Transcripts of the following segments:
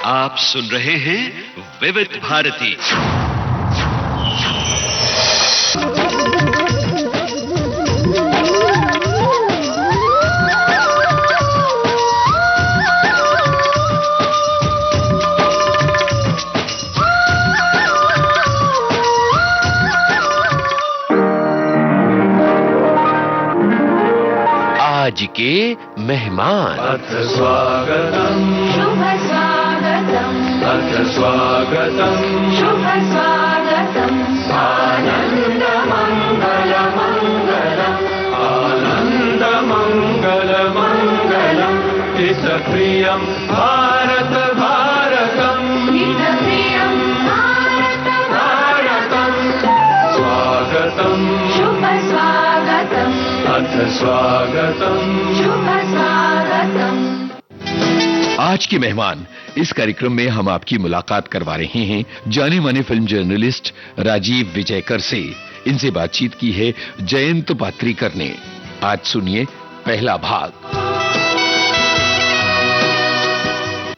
आप सुन रहे हैं विविध भारती। आज के मेहमान। अथ स्वागतम् शुभ स्वागतम् अथ स्वागतम् शुभ स्वागतम् आनन्द मङ्गल मङ्गलम् आनन्द मङ्गल मङ्गलम् हितप्रियं भारत भारतम् हितप्रियं भारत भारतम् स्वागतम् शुभ स्वागतम् अथ स्वागतम् शुभ स्वागतम्। आज के मेहमान इस कार्यक्रम में हम आपकी मुलाकात करवा रहे हैं जाने माने फिल्म जर्नलिस्ट राजीव विजयकर से। इनसे बातचीत की है जयंत पात्रीकर ने। आज सुनिए पहला भाग।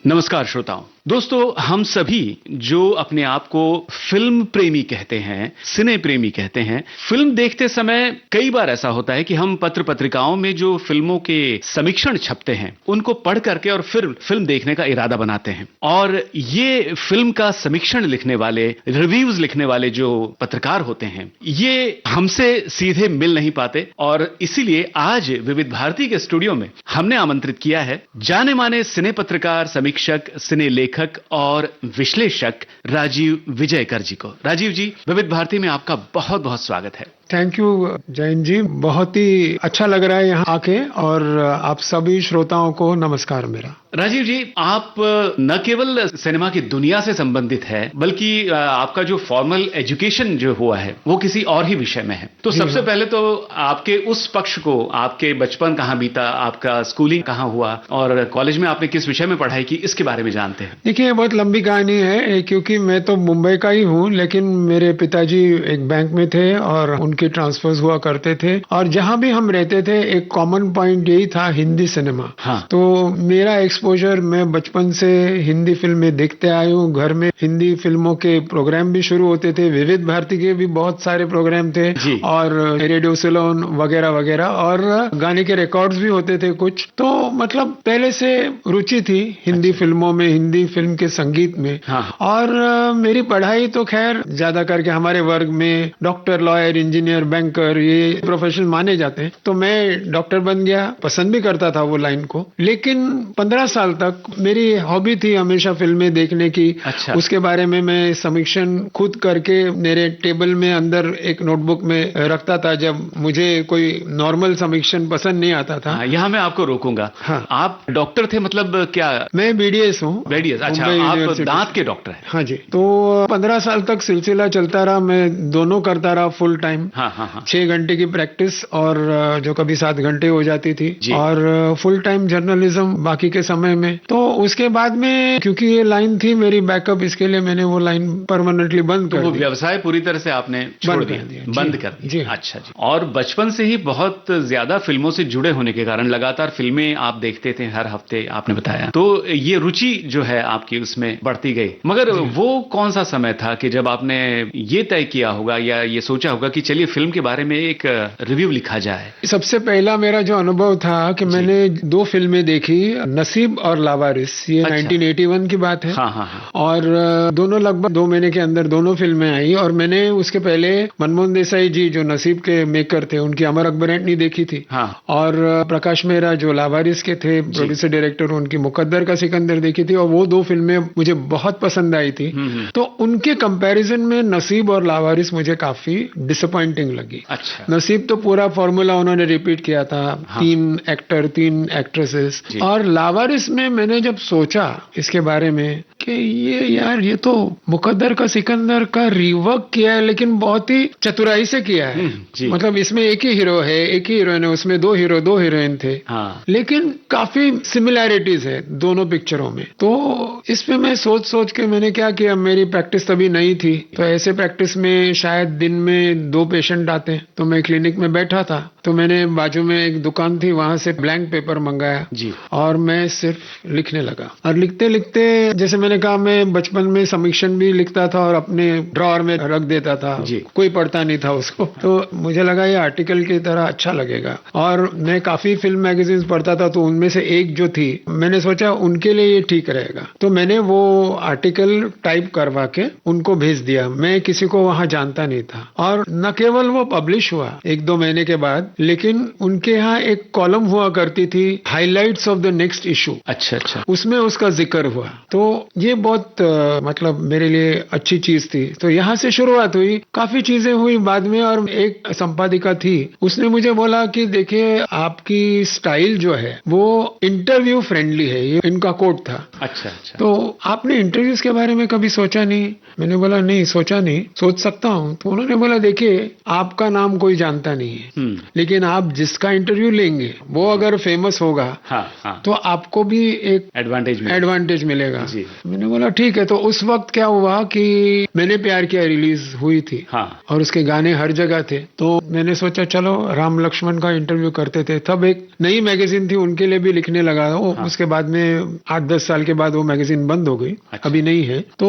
नमस्कार श्रोताओं। दोस्तों, हम सभी जो अपने आप को फिल्म प्रेमी कहते हैं, सिने प्रेमी कहते हैं, फिल्म देखते समय कई बार ऐसा होता है कि हम पत्र पत्रिकाओं में जो फिल्मों के समीक्षण छपते हैं उनको पढ़ करके और फिर फिल्म देखने का इरादा बनाते हैं। और ये फिल्म का समीक्षण लिखने वाले, रिव्यूज लिखने वाले जो पत्रकार होते हैं, ये हमसे सीधे मिल नहीं पाते। और इसीलिए आज विविध भारती के स्टूडियो में हमने आमंत्रित किया है जाने माने सिने पत्रकार, समीक्षक, सिने लेखक और विश्लेषक राजीव विजयकर जी को। राजीव जी, विविध भारती में आपका बहुत बहुत स्वागत है। थैंक यू जयंत जी, बहुत ही अच्छा लग रहा है यहाँ आके। और आप सभी श्रोताओं को नमस्कार मेरा। राजीव जी, आप न केवल सिनेमा की दुनिया से संबंधित है, बल्कि आपका जो फॉर्मल एजुकेशन जो हुआ है वो किसी और ही विषय में है। तो सबसे पहले तो आपके उस पक्ष को, आपके बचपन कहाँ बीता, आपका स्कूलिंग कहाँ हुआ और कॉलेज में आपने किस विषय में पढ़ाई की, इसके बारे में जानते हैं। देखिए, बहुत लंबी कहानी है क्योंकि मैं तो मुंबई का ही हूँ, लेकिन मेरे पिताजी एक बैंक में थे और उनके ट्रांसफर्स हुआ करते थे। और जहाँ भी हम रहते थे एक कॉमन पॉइंट यही था, हिंदी सिनेमा। हाँ। तो मेरा एक्सपोजर, मैं बचपन से हिंदी फिल्में देखते आया हूँ। घर में हिंदी फिल्मों के प्रोग्राम भी शुरू होते थे, विविध भारती के भी बहुत सारे प्रोग्राम थे और रेडियो सिलोन वगैरह वगैरह, और गाने के रिकॉर्ड्स भी होते थे कुछ। तो मतलब पहले से रुचि थी हिंदी फिल्मों में, हिंदी फिल्म के संगीत में। हाँ। और मेरी पढ़ाई तो खैर ज्यादा करके हमारे वर्ग में डॉक्टर, लॉयर, इंजीनियर, बैंकर, ये प्रोफेशन माने जाते हैं। तो मैं डॉक्टर बन गया, पसंद भी करता था वो लाइन को। लेकिन 15 साल तक मेरी हॉबी थी हमेशा फिल्में देखने की। अच्छा। उसके बारे में मैं समीक्षण खुद करके मेरे टेबल में अंदर एक नोटबुक में रखता था जब मुझे कोई नॉर्मल समीक्षण पसंद नहीं आता था। यहाँ मैं आपको रोकूंगा। हाँ। आप डॉक्टर थे, मतलब क्या? मैं बीडीएस हूँ। बीडीएस, अच्छा, आप दांत के डॉक्टर हैं। हाँ जी। तो 15 साल तक सिलसिला चलता रहा, मैं दोनों करता रहा फुल टाइम। हाँ हाँ हाँ। 6 घंटे की प्रैक्टिस और जो कभी 7 घंटे हो जाती थी, जी। और फुल टाइम जर्नलिज्म बाकी के समय में। तो उसके बाद में क्योंकि ये लाइन थी मेरी बैकअप, इसके लिए मैंने वो लाइन परमानेंटली बंद कर वो दी। व्यवसाय पूरी तरह से आपने छोड़ बंद दिया, कर दिया, बंद जी। कर दिया। जी। अच्छा जी। और बचपन से ही बहुत ज्यादा फिल्मों से जुड़े होने के कारण लगातार फिल्में आप देखते थे हर हफ्ते, आपने बताया। तो ये रुचि जो है आपकी उसमें बढ़ती गई। मगर वो कौन सा समय था कि जब आपने ये तय किया होगा या ये सोचा होगा कि चलिए फिल्म के बारे में एक रिव्यू लिखा जाए? सबसे पहला मेरा जो अनुभव था कि मैंने 2 फिल्में देखी, नसीब और लावारिस। ये अच्छा। 1981 की बात है। हाँ हाँ हाँ। और दोनों लगभग 2 महीने के अंदर दोनों फिल्में आई। और मैंने उसके पहले मनमोहन देसाई जी जो नसीब के मेकर थे, उनकी अमर अकबर एंटनी देखी थी। हाँ। और प्रकाश मेहरा जो लावारिस के थे, प्रोड्यूसर डायरेक्टर, उनकी मुकद्दर का सिकंदर देखी थी। और वो 2 फिल्में मुझे बहुत पसंद आई थी। तो उनके कंपैरिजन में नसीब और लावारिस मुझे काफी डिसअपॉइंटिंग लगी। अच्छा। नसीब तो पूरा फॉर्मूला उन्होंने रिपीट किया था। हाँ। 3 एक्टर, 3 एक्ट्रेसेस। और लावारिस में मैंने जब सोचा इसके बारे में कि ये तो मुकद्दर का सिकंदर का रीवर्क किया है, लेकिन बहुत ही चतुराई से किया है। मतलब इसमें एक ही हीरो है, एक ही हीरोइन है, उसमें 2 हीरो 2 हीरोइन थे। हाँ। लेकिन काफी सिमिलैरिटीज है दोनों पिक्चरों में। तो इसमें मैं सोच के मैंने क्या किया, मेरी प्रैक्टिस तभी नहीं थी। तो ऐसे प्रैक्टिस में शायद दिन में 2 पेशेंट आते हैं। तो मैं क्लिनिक में बैठा था तो मैंने बाजू में एक दुकान थी, वहां से ब्लैंक पेपर मंगाया जी। और मैं सिर्फ लिखने लगा। और लिखते लिखते, जैसे मैंने कहा, मैं बचपन में समीक्षण भी लिखता था और अपने ड्रॉअर में रख देता था जी। कोई पढ़ता नहीं था उसको। तो मुझे लगा ये आर्टिकल की तरह अच्छा लगेगा। और मैं काफी फिल्म मैगजीन्स पढ़ता था, तो उनमें से एक जो थी, मैंने सोचा उनके लिए ये ठीक रहेगा। तो मैंने वो आर्टिकल टाइप करवा के उनको भेज दिया। मैं किसी को वहां जानता नहीं था। और न केवल वो पब्लिश हुआ 1-2 महीने के बाद, लेकिन उनके यहाँ एक कॉलम हुआ करती थी, highlights of the next issue. अच्छा अच्छा। उसमें उसका जिक्र हुआ। तो ये बहुत मतलब मेरे लिए अच्छी चीज थी। तो यहाँ से शुरुआत हुई, काफी चीजें हुई बाद में। और एक संपादिका थी, उसने मुझे बोला कि देखिए, आपकी स्टाइल जो है वो इंटरव्यू फ्रेंडली है, ये इनका कोट था। अच्छा अच्छा। तो आपने इंटरव्यूज के बारे में कभी सोचा नहीं? मैंने बोला नहीं, सोचा नहीं, सोच सकता हूँ। तो उन्होंने बोला देखिए, आपका नाम कोई जानता नहीं है, लेकिन आप जिसका इंटरव्यू लेंगे वो अगर फेमस होगा, हाँ। तो आपको भी एक एडवांटेज मिलेगा। जी। मैंने बोला ठीक है। तो उस वक्त क्या हुआ कि मैंने प्यार किया रिलीज हुई थी, हाँ। और उसके गाने हर जगह थे। तो मैंने सोचा चलो राम लक्ष्मण का इंटरव्यू करते थे। तब एक नई मैगजीन थी, उनके लिए भी लिखने लगा। उसके बाद में 8-10 साल के बाद वो मैगजीन बंद हो गई। अच्छा। अभी नहीं है। तो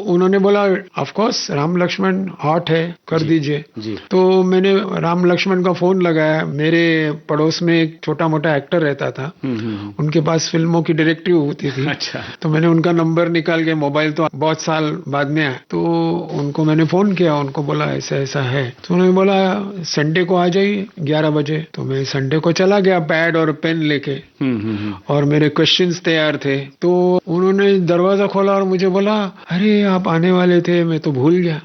उन्होंने बोला of course Ram Lakshman hot है, कर दीजिए। तो मैंने राम लक्ष्मण का फोन लगाया। मेरे पड़ोस में एक छोटा मोटा एक्टर रहता था, उनके पास फिल्मों की डायरेक्टिव होती थी। अच्छा। तो मैंने उनका नंबर निकाल के, मोबाइल तो बहुत साल बाद में आया, तो उनको मैंने फोन किया, उनको बोला ऐसा ऐसा है। तो उन्होंने बोला संडे को आ जाइए 11 बजे। तो मैं संडे को चला गया, पैड और पेन लेके, और मेरे क्वेश्चंस तैयार थे। तो उन्होंने दरवाजा खोला और मुझे बोला, अरे आप आने वाले थे, मैं तो भूल गया,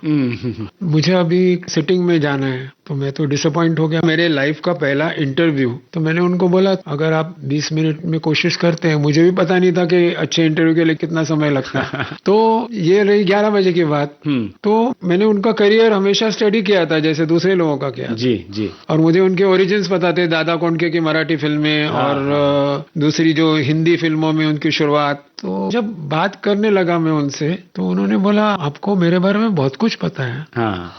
मुझे अभी सिटिंग में जाना है। तो मैं तो डिसअपॉइंट हो गया, मेरे लाइफ का पहला इंटरव्यू। तो मैंने उनको बोला अगर आप 20 मिनट में कोशिश करते हैं, मुझे भी पता नहीं था कि अच्छे इंटरव्यू के लिए कितना समय लगता है। तो ये रही 11 बजे की बात। तो मैंने उनका करियर हमेशा स्टडी किया था, जैसे दूसरे लोगों का किया। जी। और मुझे उनके ओरिजिन्स पता थे, दादा कोंडके की मराठी फिल्में, और दूसरी जो हिंदी फिल्मों में उनकी शुरुआत। तो जब बात करने लगा मैं उनसे, तो उन्होंने बोला आपको मेरे बारे में बहुत कुछ पता है।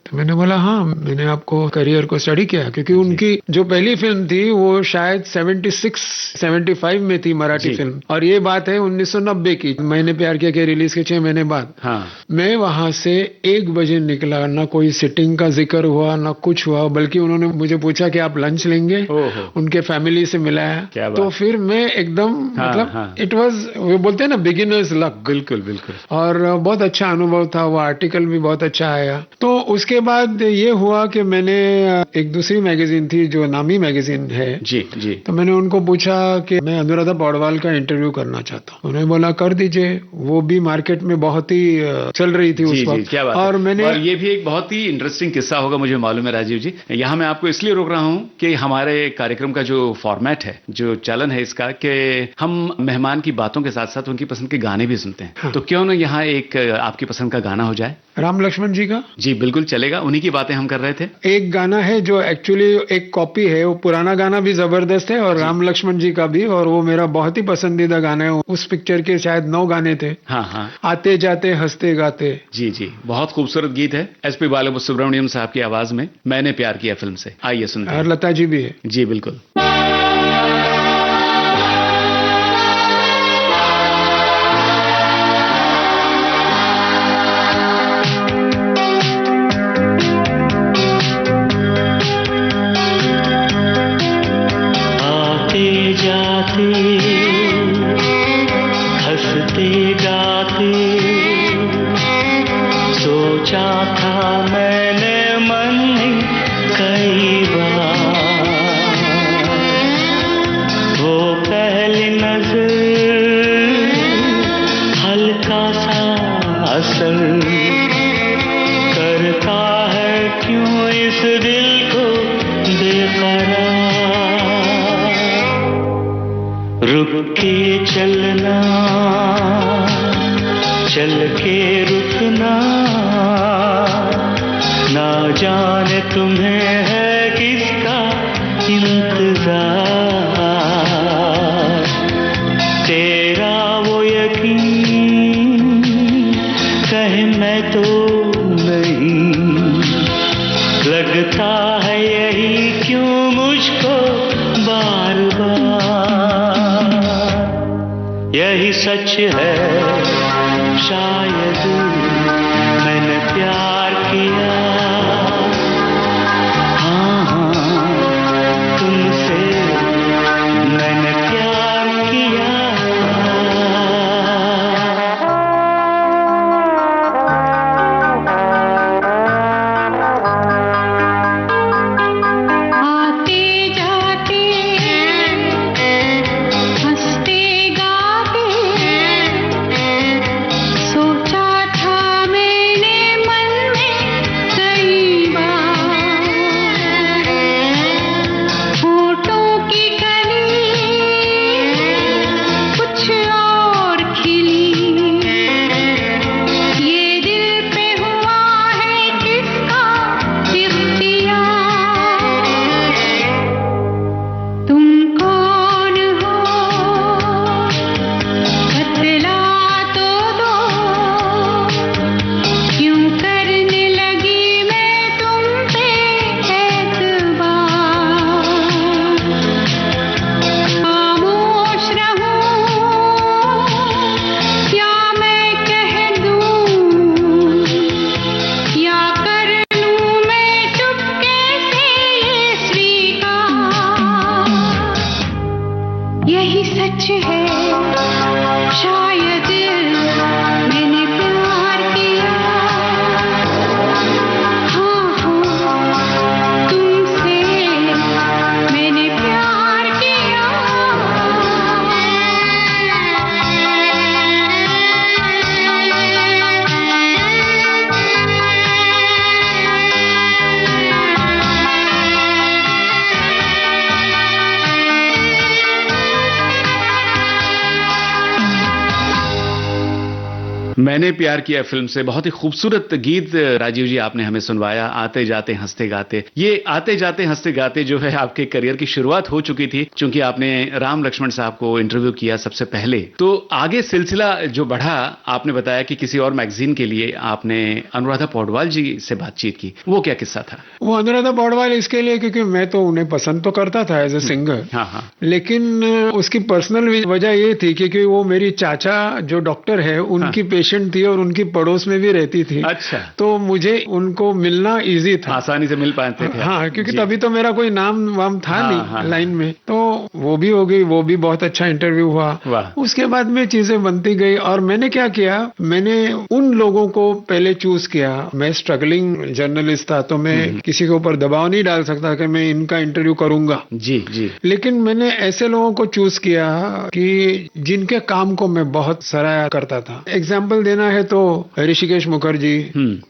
तो मैंने बोला हाँ, मैंने आपको करियर को स्टडी किया, क्योंकि उनकी जो पहली फिल्म थी वो शायद 76-75 में थी, मराठी फिल्म। और ये बात है 1990 की। मैंने प्यार किया के रिलीज के 6 महीने बाद। मैं वहां से 1 बजे निकला, ना कोई सिटिंग का जिक्र हुआ, ना कुछ हुआ, बल्कि उन्होंने मुझे पूछा कि आप लंच लेंगे, उनके फैमिली से मिलाया। तो फिर मैं एकदम मतलब इट वाज, वो बोलते हैं ना बिगिनर्स लक। बिल्कुल। और बहुत अच्छा अनुभव था, वो आर्टिकल भी बहुत अच्छा आया। तो उसके बाद ये हुआ कि मैंने एक दूसरी मैगजीन थी जो नामी मैगजीन है जी। तो मैंने उनको पूछा कि मैं अनुराधा पौडवाल का इंटरव्यू करना चाहता हूँ। उन्होंने बोला कर दीजिए, वो भी मार्केट में बहुत ही चल रही थी उस वक्त। क्या बात और मैंने, और ये भी एक बहुत ही इंटरेस्टिंग किस्सा होगा, मुझे मालूम है राजीव जी। यहाँ मैं आपको इसलिए रोक रहा हूँ कि हमारे कार्यक्रम का जो फॉर्मेट है, जो चलन है इसका, कि हम मेहमान की बातों के साथ साथ उनकी पसंद के गाने भी सुनते हैं। हाँ। तो क्यों ना यहाँ एक आपकी पसंद का गाना हो जाए। राम लक्ष्मण जी का? जी बिल्कुल चलेगा, उन्हीं की बातें हम कर रहे थे। एक गाना है जो एक्चुअली एक कॉपी है, वो पुराना गाना भी जबरदस्त है और राम लक्ष्मण जी का भी, और वो मेरा बहुत ही पसंदीदा गाना है। उस पिक्चर के शायद 9 गाने थे। हाँ। आते जाते हंसते गाते। जी, बहुत खूबसूरत गीत है, एसपी बालसुब्रमण्यम साहब की आवाज में, मैंने प्यार किया फिल्म से। आइए सुनते हैं। और लता जी भी है। जी बिल्कुल। हंसते गाते सोचा था मैंने मन कई बार, वो पहली नजर हल्का सा असर करता है, क्यों इस दिल को बेकरार। रुक के चलना, चल के रुकना, ना जाने तुम्हें है किसका इंतजार। तेरा वो यकीन कहे मैं तो नहीं, लगता है यही क्यों मुझको सच है, शायद मैंने प्यार किया, हाँ हाँ तुमसे मैंने प्यार किया। यही सच है, शायद मैंने प्यार किया, हाँ हाँ तुमसे मैंने प्यार किया। मैंने प्यार किया फिल्म से बहुत ही खूबसूरत गीत राजीव जी आपने हमें सुनवाया। आते जाते हंसते गाते, ये आते जाते हंसते गाते जो है आपके करियर की शुरुआत हो चुकी थी, क्योंकि आपने राम लक्ष्मण साहब को इंटरव्यू किया सबसे पहले। तो आगे सिलसिला जो बढ़ा, आपने बताया कि किसी और मैगजीन के लिए आपने अनुराधा पौडवाल जी से बातचीत की, वो क्या किस्सा था? वो अनुराधा पौडवाल इसके लिए क्योंकि मैं तो उन्हें पसंद तो करता था एज ए सिंगर, हाँ हाँ, लेकिन उसकी पर्सनल वजह ये थी क्योंकि वो मेरी चाचा जो डॉक्टर है उनकी पेशेंट थी और उनकी पड़ोस में भी रहती थी। अच्छा, तो मुझे उनको मिलना इजी था, आसानी से मिल पाते थे। हाँ, क्योंकि तभी तो मेरा कोई नाम वाम था नहीं लाइन में। तो वो भी हो गई, वो भी बहुत अच्छा इंटरव्यू हुआ। उसके बाद में चीजें बनती गई और मैंने क्या किया, मैंने उन लोगों को पहले चूज किया। मैं स्ट्रगलिंग जर्नलिस्ट था तो मैं किसी के ऊपर दबाव नहीं डाल सकता कि मैं इनका इंटरव्यू करूंगा। जी जी। लेकिन मैंने ऐसे लोगों को चूज किया कि जिनके काम को मैं बहुत सराहा करता था। एग्जाम्पल देना है तो ऋषिकेश मुखर्जी,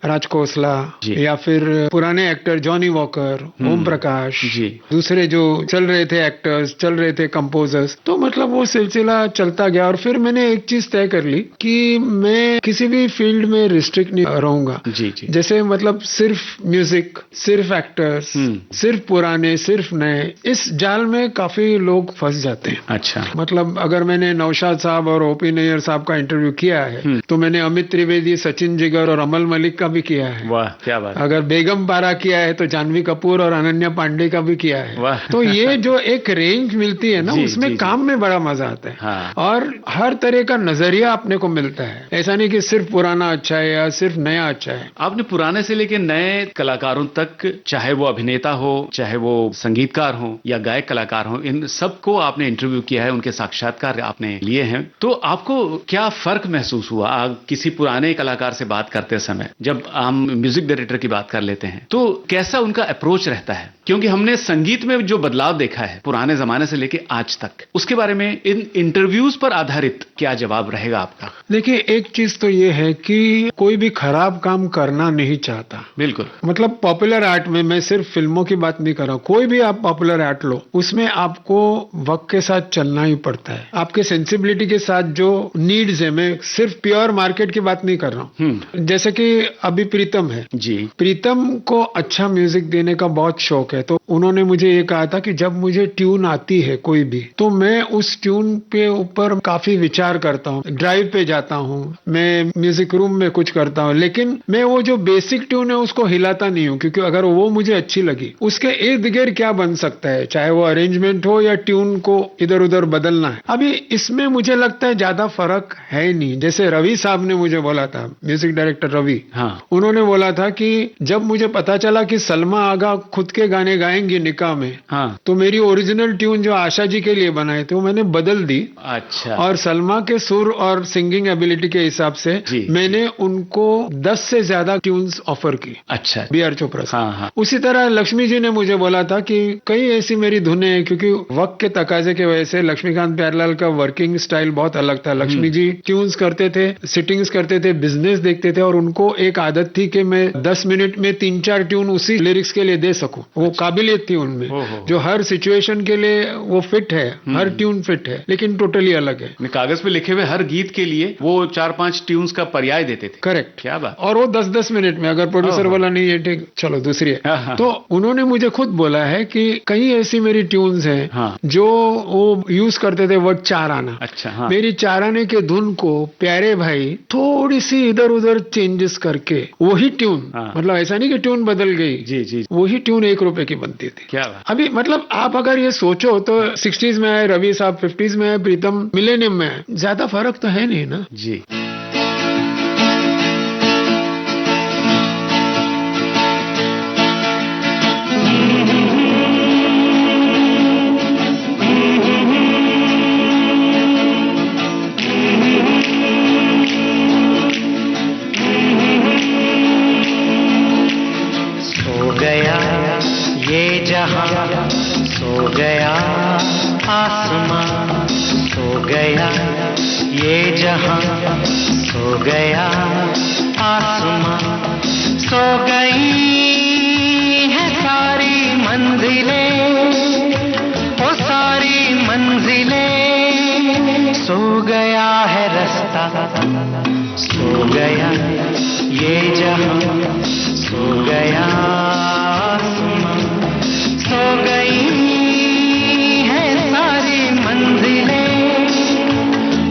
राज खोसला, या फिर पुराने actor Johnny walker, Om Prakash, दूसरे जो चल रहे थे एक्टर्स, चल रहे थे कंपोजर्स। तो मतलब वो सिलसिला चलता गया और फिर मैंने एक चीज तय कर ली कि मैं किसी भी फील्ड में रिस्ट्रिक्ट नहीं रहूंगा। जी जी। जैसे मतलब सिर्फ म्यूजिक, सिर्फ एक्टर्स, सिर्फ पुराने, सिर्फ नए, इस जाल में काफी लोग फंस जाते हैं। अच्छा, मतलब अगर मैंने नौशाद साहब और ओपी नैयर साहब का इंटरव्यू किया है तो मैंने अमित त्रिवेदी, सचिन जिगर और अमल मलिक का भी किया है। वाह क्या बात। अगर बेगम पारा किया है तो जानवी कपूर और अनन्या पांडे का भी किया है। वाह। तो ये जो एक रेंज मिलती है ना, उसमें काम में बड़ा मजा आता है। हाँ। और हर तरह का नजरिया अपने को मिलता है। ऐसा नहीं कि सिर्फ पुराना अच्छा है या सिर्फ नया अच्छा है। आपने पुराने से लेकर नए कलाकारों तक, चाहे वो अभिनेता हो, चाहे वो संगीतकार हो या गायक कलाकार हो, इन सबको आपने इंटरव्यू किया है, उनके साक्षात्कार आपने लिए हैं। तो आपको क्या फर्क महसूस हुआ किसी पुराने कलाकार से बात करते समय? जब हम म्यूजिक डायरेक्टर की बात कर लेते हैं तो कैसा उनका अप्रोच रहता है? क्योंकि हमने संगीत में जो बदलाव देखा है पुराने जमाने से लेके आज तक, उसके बारे में इन इंटरव्यूज पर आधारित क्या जवाब रहेगा आपका? देखिए, एक चीज तो ये है कि कोई भी खराब काम करना नहीं चाहता। बिल्कुल। मतलब पॉपुलर आर्ट में, मैं सिर्फ फिल्मों की बात नहीं कर रहा हूँ, कोई भी आप पॉपुलर आर्ट लो, उसमें आपको वक्त के साथ चलना ही पड़ता है। आपके सेंसिबिलिटी के साथ जो नीड्स है, मैं सिर्फ प्योर मार्केट की बात नहीं कर रहा हूँ। जैसे कि अभी प्रीतम है जी, प्रीतम को अच्छा म्यूजिक देने का बहुत शौक है, है। तो उन्होंने मुझे ये कहा था कि जब मुझे ट्यून आती है कोई भी, तो मैं उस ट्यून पे ऊपर काफी विचार करता हूँ, ड्राइव पे जाता हूँ, मैं म्यूजिक रूम में कुछ करता हूँ, लेकिन मैं वो जो बेसिक ट्यून है उसको हिलाता नहीं हूँ, क्योंकि अगर वो मुझे अच्छी लगी, उसके इर्द गिर्द क्या बन सकता है, चाहे वो अरेंजमेंट हो या ट्यून को इधर उधर बदलना है। अभी इसमें मुझे लगता है ज्यादा फर्क है नहीं। जैसे रवि साहब ने मुझे बोला था, म्यूजिक डायरेक्टर रवि, उन्होंने बोला था कि जब मुझे पता चला कि सलमा आगा खुद के गाने गाएंगी निकाह में, तो मेरी ओरिजिनल ट्यून जो आशा जी के लिए बनाए थे वो मैंने बदल दी। अच्छा। और सलमा के सुर और सिंगिंग एबिलिटी के हिसाब से मैंने उनको 10 से ज्यादा ट्यून्स ऑफर की। अच्छा। बी आर चोपड़ा से। उसी तरह लक्ष्मी जी ने मुझे बोला था कि कई ऐसी मेरी धुनें हैं, क्योंकि वक्त के तकाजे की वजह से लक्ष्मीकांत प्यारेलाल का वर्किंग स्टाइल बहुत अलग था। लक्ष्मी जी ट्यून्स करते थे, सिटिंग्स करते थे, बिजनेस देखते थे, और उनको एक आदत थी कि मैं 10 मिनट में 3-4 ट्यून उसी लिरिक्स के लिए दे सकूं। वो काबिलियत थी उनमें, जो हर सिचुएशन के लिए वो फिट है, हर ट्यून फिट है, लेकिन टोटली अलग है। कागज पे लिखे हुए हर गीत के लिए वो 4-5 ट्यून्स का पर्याय देते थे। करेक्ट। क्या बात। और वो 10-10 मिनट में, अगर प्रोड्यूसर बोला नहीं है ठीक, चलो दूसरी है। तो उन्होंने मुझे खुद बोला है कि कई ऐसी मेरी ट्यून्स हैं जो वो यूज करते थे वर्ड चार आना। अच्छा। मेरी चार आने के धुन को प्यारे भाई थोड़ी सी इधर उधर चेंजेस करके वही ट्यून, मतलब ऐसा नहीं कि ट्यून बदल गई, जी, वही ट्यून 1 रुपए की बनती थी। क्या अभी मतलब आप अगर ये सोचो तो 60s में आए रवि साहब, 50s में आए प्रीतम, मिलेनियम में आए, ज्यादा फर्क तो है नहीं ना जी। सो गया आसमां, सो गया ये जहां, सो गया आसमां, सो गई है सारी मंजिलें, ओ सारी मंजिलें, सो गया है रास्ता, सो गया ये जहां, सो गया आसमां, सो गई है सारी मंजिलें,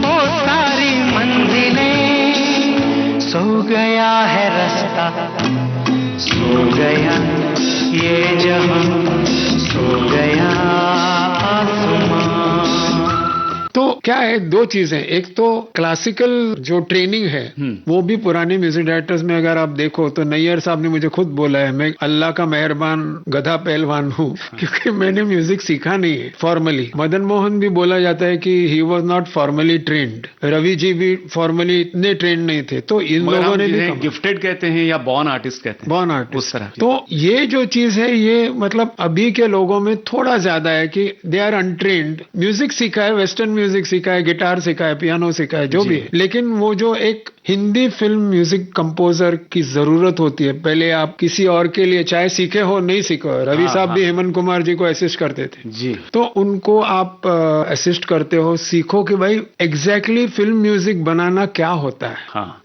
ओ सारी मंजिलें, सो गया है रास्ता, सो गया ये जहां, सो गया आसमां। तो क्या है, दो चीजें, एक तो क्लासिकल जो ट्रेनिंग है वो भी पुराने म्यूजिक डायरेक्टर्स में अगर आप देखो तो नैयर साहब ने मुझे खुद बोला है, मैं अल्लाह का मेहरबान गधा पहलवान हूँ, क्योंकि मैंने म्यूजिक सीखा नहीं है फॉर्मली। मदन मोहन भी बोला जाता है कि he was not formally trained, Ravi ji भी फॉर्मली इतने ट्रेंड नहीं थे। तो इन लोगों ने भी गिफ्टेड कहते हैं या बॉर्न आर्टिस्ट कहते हैं, बॉर्न आर्टिस्ट उस तरह। तो ये जो चीज है ये मतलब अभी के लोगों में थोड़ा ज्यादा है कि दे आर अनट्रेन्ड। म्यूजिक सीखा है, वेस्टर्न म्यूजिक सीखा है, गिटार सीखा है, पियानो सीखा है, जो भी है, लेकिन वो जो एक हिंदी फिल्म म्यूजिक कंपोजर की जरूरत होती है, पहले आप किसी और के लिए चाहे सीखे हो नहीं सीखे हो, रवि साहब भी हेमंत कुमार जी को असिस्ट करते थे जी, तो उनको आप असिस्ट करते हो, सीखो कि भाई एग्जैक्टली फिल्म म्यूजिक बनाना क्या होता है।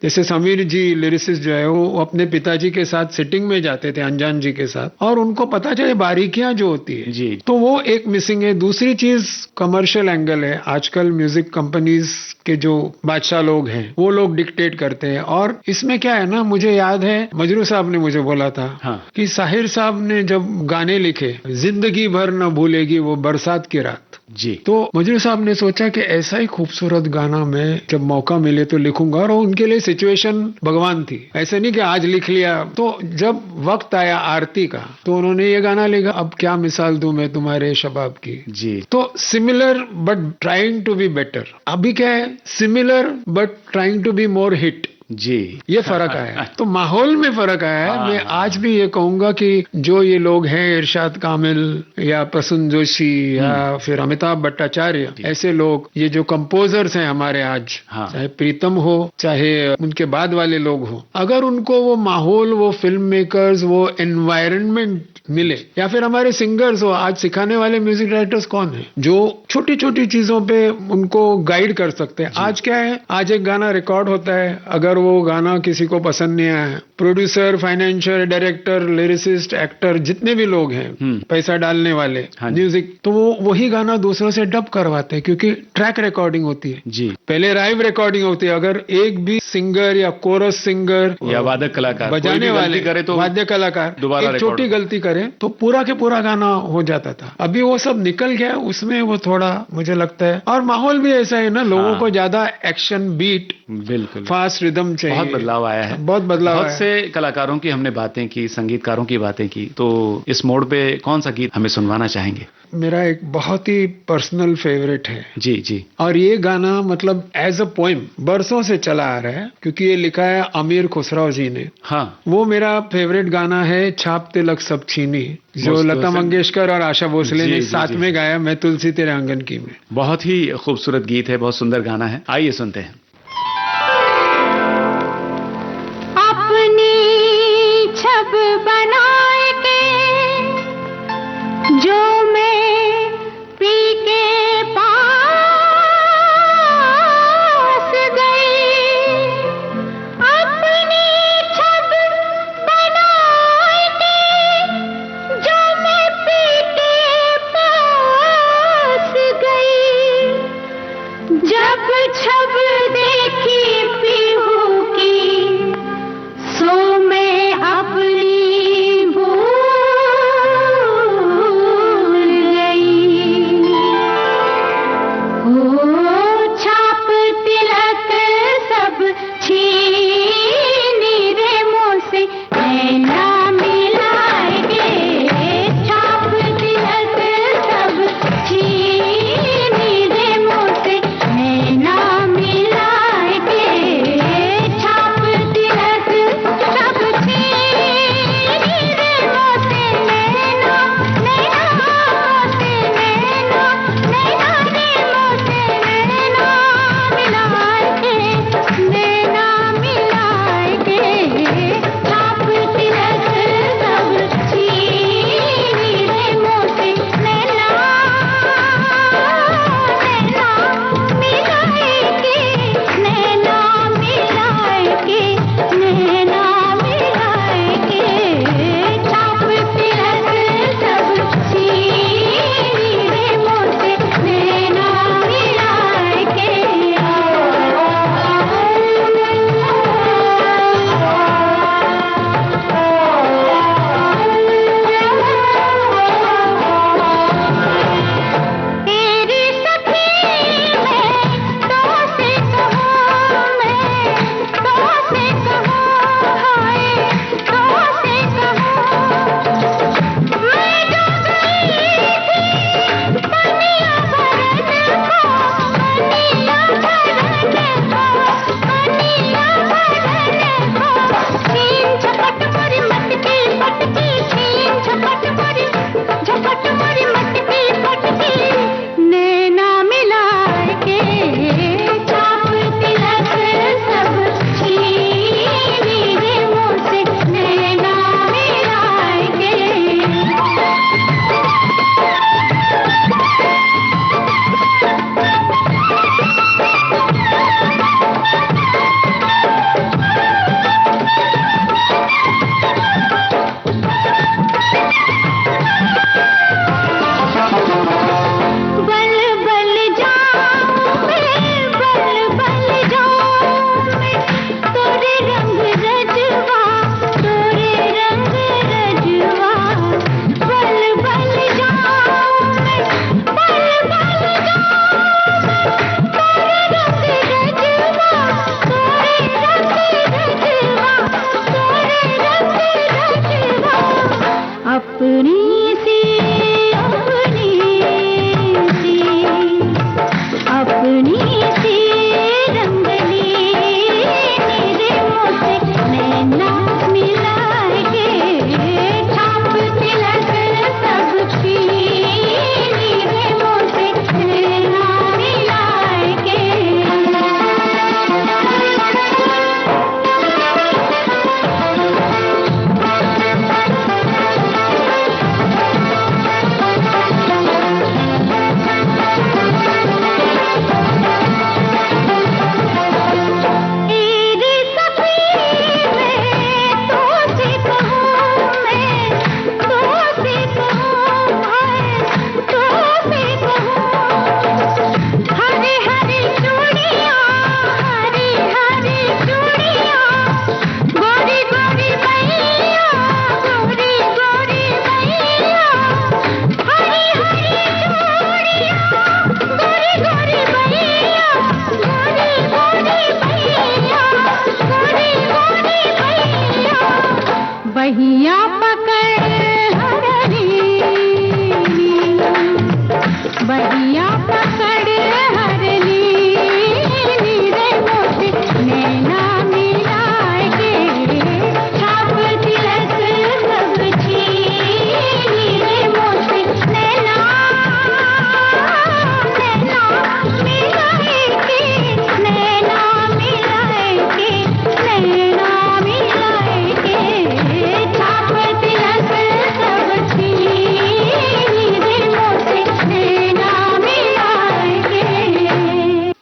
जैसे समीर जी लिरिसिस्ट जो है वो अपने पिताजी के साथ सिटिंग में जाते थे, अनजान जी के साथ, और उनको पता चले बारीकियां जो होती है जी, तो वो एक मिसिंग है। दूसरी चीज कमर्शियल एंगल है, आजकल म्यूजिक कंपनीज के जो बादशाह लोग हैं वो लोग डिक्टेट करते हैं। और इसमें क्या है ना, मुझे याद है मजरू साहब ने मुझे बोला था कि साहिर साहब ने जब गाने लिखे, जिंदगी भर न भूलेगी वो बरसात की रात जी, तो मजरू साहब ने सोचा कि ऐसा ही खूबसूरत गाना मैं जब मौका मिले तो लिखूंगा, और उनके लिए सिचुएशन भगवान थी, ऐसे नहीं कि आज लिख लिया। तो जब वक्त आया आरती का तो उन्होंने ये गाना लिखा, अब क्या मिसाल दूं मैं तुम्हारे शबाब की जी। तो similar but trying to be better. अभी क्या है, similar but trying to be more hit जी, ये फर्क आया है। तो माहौल में फर्क आया है। मैं आज भी ये कहूंगा कि जो ये लोग हैं, इरशाद कामिल या प्रसून जोशी या फिर अमिताभ भट्टाचार्य, ऐसे लोग, ये जो कंपोजर्स हैं हमारे आज, चाहे प्रीतम हो चाहे उनके बाद वाले लोग हो, अगर उनको वो माहौल, वो फिल्म मेकर्स, वो एनवायरनमेंट मिले, या फिर हमारे सिंगर्स हो, आज सिखाने वाले म्यूजिक डायरेक्टर्स कौन है जो छोटी छोटी चीजों पे उनको गाइड कर सकते हैं। आज क्या है, आज एक गाना रिकॉर्ड होता है, अगर वो गाना किसी को पसंद नहीं आया producer, financier, director, lyricist, actor, जितने भी लोग हैं पैसा डालने वाले, म्यूजिक, तो वो वही गाना दूसरों से डब करवाते हैं, क्योंकि ट्रैक रिकॉर्डिंग होती है जी। पहले लाइव रिकॉर्डिंग होती है। अगर एक भी सिंगर या कोरस सिंगर या वादक कलाकार बजाने वाले करे तो वाद्य कलाकार दोबारा एक छोटी गलती करे तो पूरा के पूरा गाना हो जाता था। अभी वो सब निकल गया, उसमें वो थोड़ा मुझे लगता है, और माहौल भी ऐसा है ना, लोगों को ज्यादा एक्शन, बीट, बिल्कुल फास्ट रिदम चाहिए। बहुत बदलाव आया है, बहुत बदलाव। बहुत से कलाकारों की हमने बातें की, संगीतकारों की बातें की, तो इस मोड़ पे कौन सा गीत हमें सुनवाना चाहेंगे? मेरा एक बहुत ही पर्सनल फेवरेट है जी जी। और ये गाना मतलब एज अ पोएम बरसों से चला आ रहा है, क्योंकि ये लिखा है अमीर खुसरो जी ने। हाँ, वो मेरा फेवरेट गाना है, छाप तिलक सब छीनी, जो लता मंगेशकर और आशा भोसले ने साथ में गाया, मैं तुलसी तेरे आंगन की में। बहुत ही खूबसूरत गीत है, बहुत सुंदर गाना है, आइए सुनते हैं। अपनी छब बनाए के जो मैं पी के पास गई, अपनी छब बनाए के जो मैं पी के पास गई, जब छब बहिया पकड़ हरली, बहिया पकड़ हरली रे मोती नैना मिलाए के छाप तिलक सब छीनी रे मोती नैना मिलाए के, नैना मिलाए के, नैना मिलाए के छाप तिलक सब छीनी रे मोती नैना मिलाए के।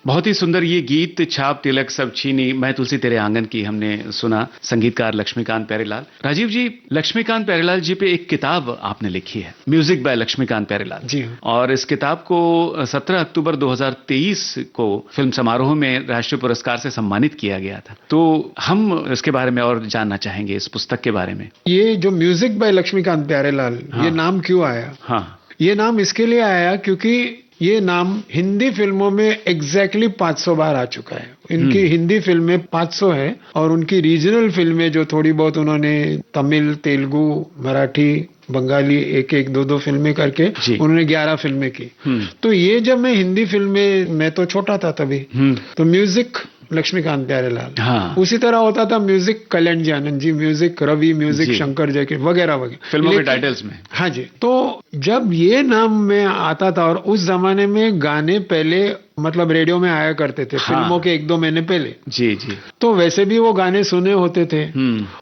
बहुत ही सुंदर ये गीत छाप तिलक सब छीनी मैं तुलसी तेरे आंगन की हमने सुना। संगीतकार लक्ष्मीकांत प्यारेलाल। राजीव जी, लक्ष्मीकांत प्यारेलाल जी पे एक किताब आपने लिखी है, म्यूजिक बाय लक्ष्मीकांत प्यारेलाल जी। और इस किताब को 17 अक्टूबर 2023 को फिल्म समारोह में राष्ट्रीय पुरस्कार से सम्मानित किया गया था। तो हम इसके बारे में और जानना चाहेंगे, इस पुस्तक के बारे में। ये जो म्यूजिक बाय लक्ष्मीकांत प्यारेलाल, ये नाम क्यों आया? हाँ, ये नाम इसके लिए आया क्योंकि ये नाम हिंदी फिल्मों में एग्जैक्टली 500 बार आ चुका है। इनकी हिंदी फिल्में 500 है और उनकी रीजनल फिल्में जो थोड़ी बहुत उन्होंने तमिल, तेलुगु, मराठी, बंगाली एक एक दो फिल्में करके उन्होंने 11 फिल्में की। तो ये जब मैं हिंदी फिल्में, मैं तो छोटा था तभी, तो म्यूजिक लक्ष्मीकांत प्यारेलाल, हाँ। उसी तरह होता था म्यूजिक कल्याण जी आनंद जी, म्यूजिक रवि, म्यूजिक शंकर जयकिर वगैरह वगैरह फिल्मों के टाइटल्स में। हाँ जी। तो जब ये नाम में आता था और उस जमाने में गाने पहले मतलब रेडियो में आया करते थे, फिल्मों के 1-2 महीने पहले। जी जी। तो वैसे भी वो गाने सुने होते थे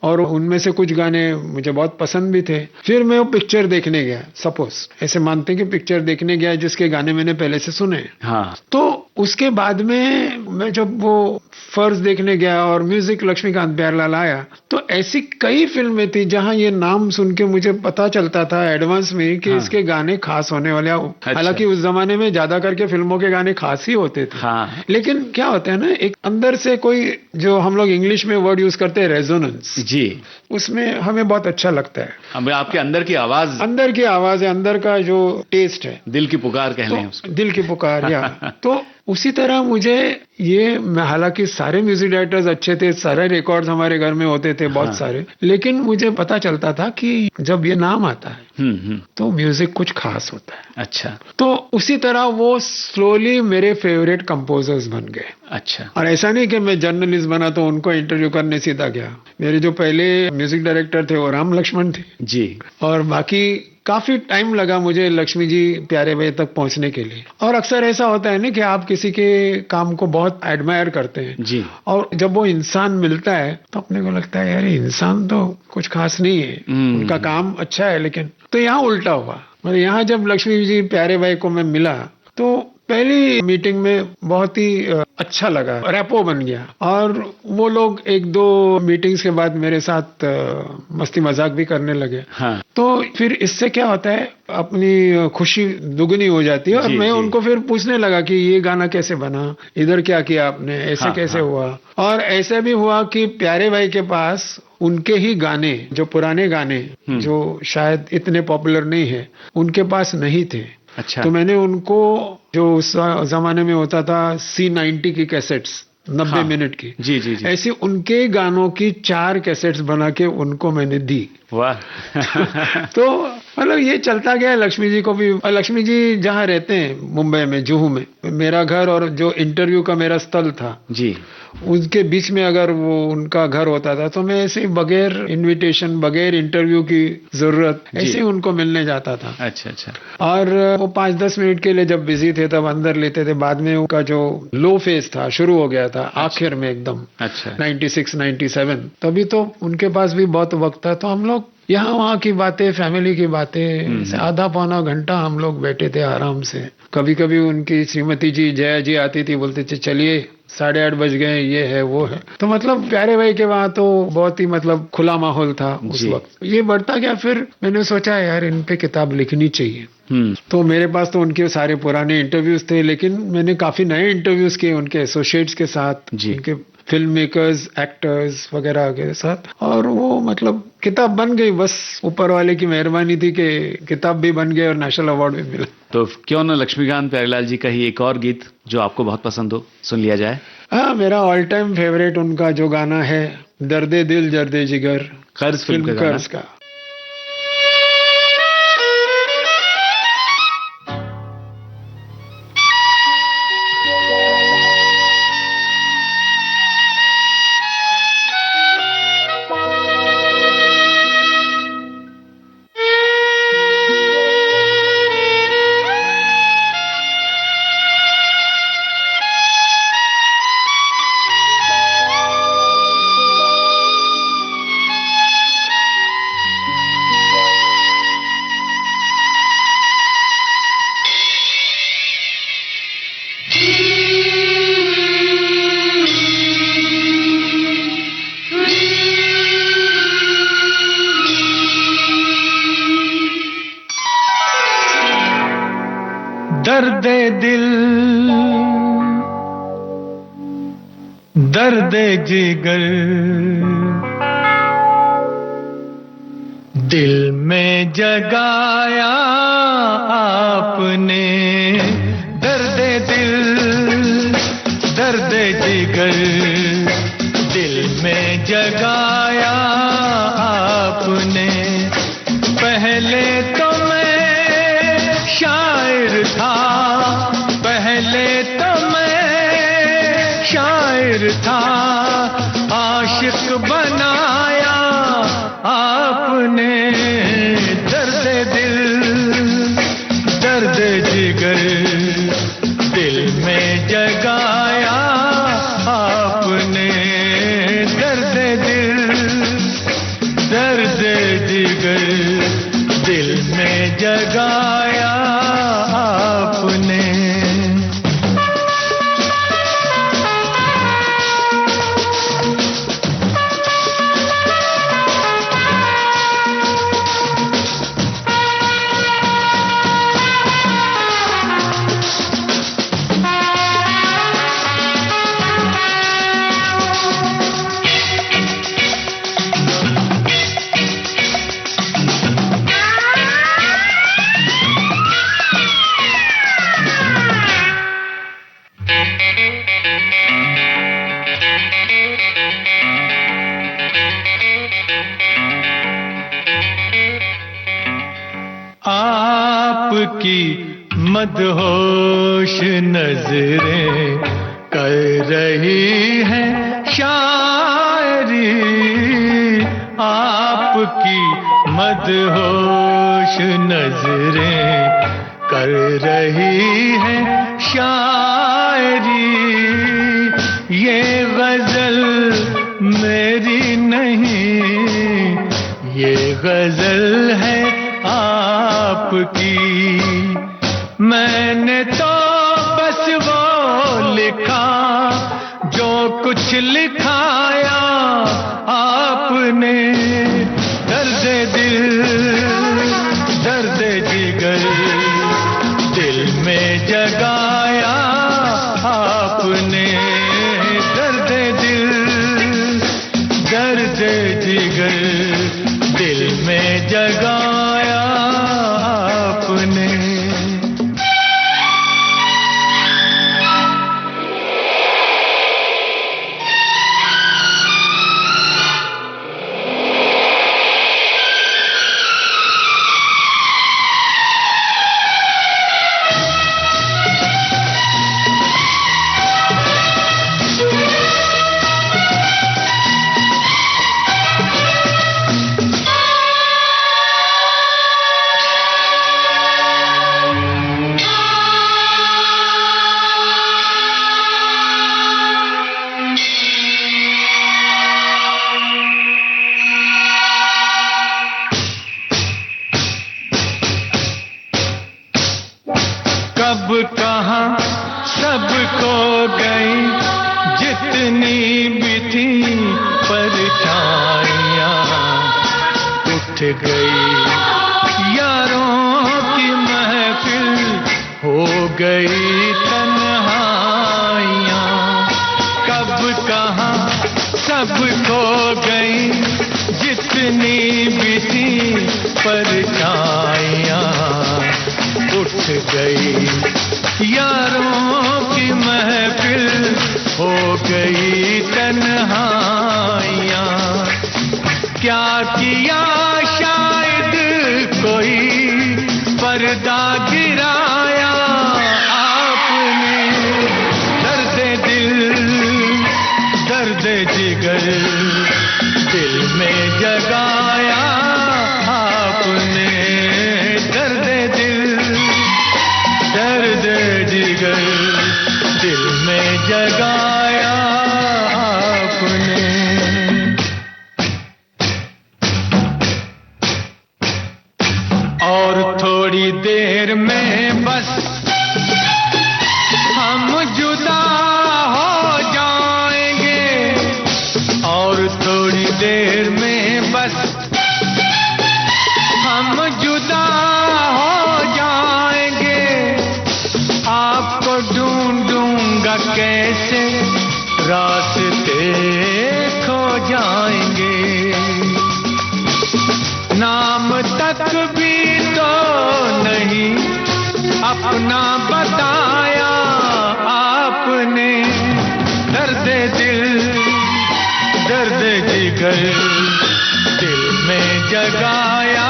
और उनमें से कुछ गाने मुझे बहुत पसंद भी थे। फिर मैं वो पिक्चर देखने गया, सपोज ऐसे मानते कि पिक्चर देखने गया जिसके गाने मैंने पहले से सुने। हाँ। तो उसके बाद में मैं जब वो फर्ज देखने गया और म्यूजिक लक्ष्मीकांत प्यारेलाल आया, तो ऐसी कई फिल्में थी जहां ये नाम सुन के मुझे पता चलता था एडवांस में कि इसके गाने खास होने वाले। हालांकि उस जमाने में ज्यादा करके फिल्मों के गाने खास ही होते थे। हाँ। लेकिन क्या होता है ना, एक अंदर से कोई, जो हम लोग इंग्लिश में वर्ड यूज करते हैं रेजोनेंस, जी, उसमें हमें बहुत अच्छा लगता है। हमें आपके अंदर की आवाज है, अंदर का जो टेस्ट है, दिल की पुकार कह लें उसको। दिल की पुकार या तो उसी तरह मुझे ये, हालांकि सारे म्यूजिक डायरेक्टर्स अच्छे थे, सारे रिकॉर्ड्स हमारे घर में होते थे बहुत सारे, लेकिन मुझे पता चलता था कि जब ये नाम आता है तो म्यूजिक कुछ खास होता है। अच्छा। तो उसी तरह वो स्लोली मेरे फेवरेट कंपोजर्स बन गए। अच्छा। और ऐसा नहीं कि मैं जर्नलिस्ट बना तो उनको इंटरव्यू करने सीधा गया। मेरे जो पहले म्यूजिक डायरेक्टर थे वो राम लक्ष्मण थे जी, और बाकी काफी टाइम लगा मुझे लक्ष्मी जी प्यारे भाई तक पहुंचने के लिए। और अक्सर ऐसा होता है ना कि आप किसी के काम को बहुत एडमायर करते हैं जी, और जब वो इंसान मिलता है तो अपने को लगता है यार इंसान तो कुछ खास नहीं है, उनका काम अच्छा है। लेकिन तो यहाँ उल्टा हुआ, मतलब यहाँ जब लक्ष्मी जी प्यारे भाई को मैं मिला तो पहली मीटिंग में बहुत ही अच्छा लगा, रैपो बन गया। और वो लोग 1-2 मीटिंग्स के बाद मेरे साथ मस्ती मजाक भी करने लगे। हाँ। तो फिर इससे क्या होता है, अपनी खुशी दुगनी हो जाती है। और मैं उनको फिर पूछने लगा कि ये गाना कैसे बना, इधर क्या किया आपने, ऐसे कैसे हुआ। और ऐसे भी हुआ कि प्यारे भाई के पास उनके ही गाने, जो पुराने गाने जो शायद इतने पॉपुलर नहीं है, उनके पास नहीं थे। अच्छा। तो मैंने उनको, जो उस जमाने में होता था C90 की कैसेट्स, 90 मिनट की, जी जी जी, ऐसी उनके गानों की 4 कैसेट्स बना के उनको मैंने दी। वाह। तो मतलब ये चलता गया लक्ष्मी जी को भी। और लक्ष्मी जी जहाँ रहते हैं मुंबई में, जुहू में, मेरा घर और जो इंटरव्यू का मेरा स्थल था जी, उनके बीच में अगर वो उनका घर होता था तो मैं ऐसे ही बगैर इनविटेशन, बगैर इंटरव्यू की जरूरत, ऐसे ही उनको मिलने जाता था। अच्छा अच्छा। और वो 5-10 मिनट के लिए जब बिजी थे तब अंदर लेते थे। बाद में उनका जो लो फेज था शुरू हो गया था, आखिर में एकदम। अच्छा। 96-97 तभी तो उनके पास भी बहुत वक्त था। तो हम लोग यहाँ वहाँ की बातें, फैमिली की बातें, आधा पौना घंटा हम लोग बैठे थे आराम से। कभी कभी उनकी श्रीमती जी, जया जी आती थी, बोलते थे चलिए 8:30 बज गए, ये है वो है। तो मतलब प्यारे भाई के वहाँ तो बहुत ही मतलब खुला माहौल था उस वक्त। ये बढ़ता गया, फिर मैंने सोचा यार इन पे किताब लिखनी चाहिए। तो मेरे पास तो उनके सारे पुराने इंटरव्यूज थे, लेकिन मैंने काफी नए इंटरव्यूज किए उनके एसोसिएट्स के साथ, उनके फिल्म मेकर्स, एक्टर्स वगैरह के साथ। और वो मतलब किताब बन गई, बस ऊपर वाले की मेहरबानी थी कि किताब भी बन गई और नेशनल अवार्ड भी मिला। तो क्यों ना लक्ष्मीकांत प्यारेलाल जी का ही एक और गीत जो आपको बहुत पसंद हो सुन लिया जाए। हाँ, मेरा ऑल टाइम फेवरेट उनका जो गाना है, दर्दे दिल जर्दे जिगर, कर्ज फिल्म का। दर्द दिल दर्द जिगर दिल में जगाया आपने दर्द दिल दर्द जिगर दिल में जगाया आपने पहले तो मैं शायर था पहले तो मैं शायर था आशिक बनाया आपने दर्द दिल दर्द जिगर दिल में जगाया आपने दर्द दिल दर्द जिगर दिल में जगाया आपने आपकी मदहोश नजरें कर रही हैं शायरी आपकी मदहोश नजरें कर रही हैं शायरी ये गजल मेरी नहीं ये गजल है आपकी मैंने तो बस वो लिखा जो कुछ लिखाया आपने दर्द दिल दर्द जिगर दिल में जगाया आपने दर्द दिल दर्द जिगर दिल में जगाया आपने कब कहाँ सब खो गई जितनी भी थी परछाइयाँ उठ गई यारों की महफिल हो गई तन्हाइयाँ कब कहाँ सब खो गई जितनी भी थी परछाइयाँ उठ गई यारों की महफिल हो गई तन्हाइयाँ क्या किया शायद कोई पर्दा गिराया आपने दर्द दिल दर्द जिगर दिल में जगाया आपने दर्द दिल दर्द जिगर दिल में जगाया आपने और थोड़ी देर में बस हम जुदा हो जाएंगे और थोड़ी देर में बस हम जुदा हो जाएंगे रास्ते खो जाएंगे, नाम तक भी तो नहीं अपना बताया आपने, दर्द दिल दर्द जिगर दिल में जगाया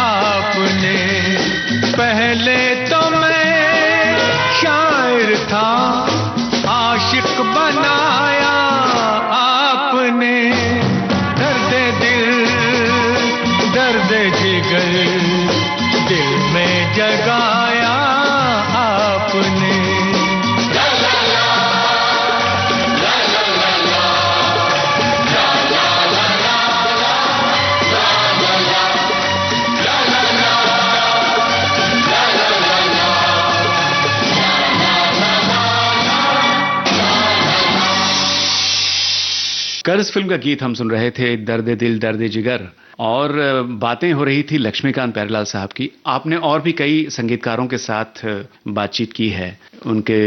आपने। पहले तो मैं शायर था, आशिक बनाया आपने, दर्द दिल दर्द जिगर दिल में जगाया आपने। कर्ज फिल्म का गीत हम सुन रहे थे, दर्द दिल दर्द जिगर, और बातें हो रही थी लक्ष्मीकांत प्यारेलाल साहब की। आपने और भी कई संगीतकारों के साथ बातचीत की है, उनके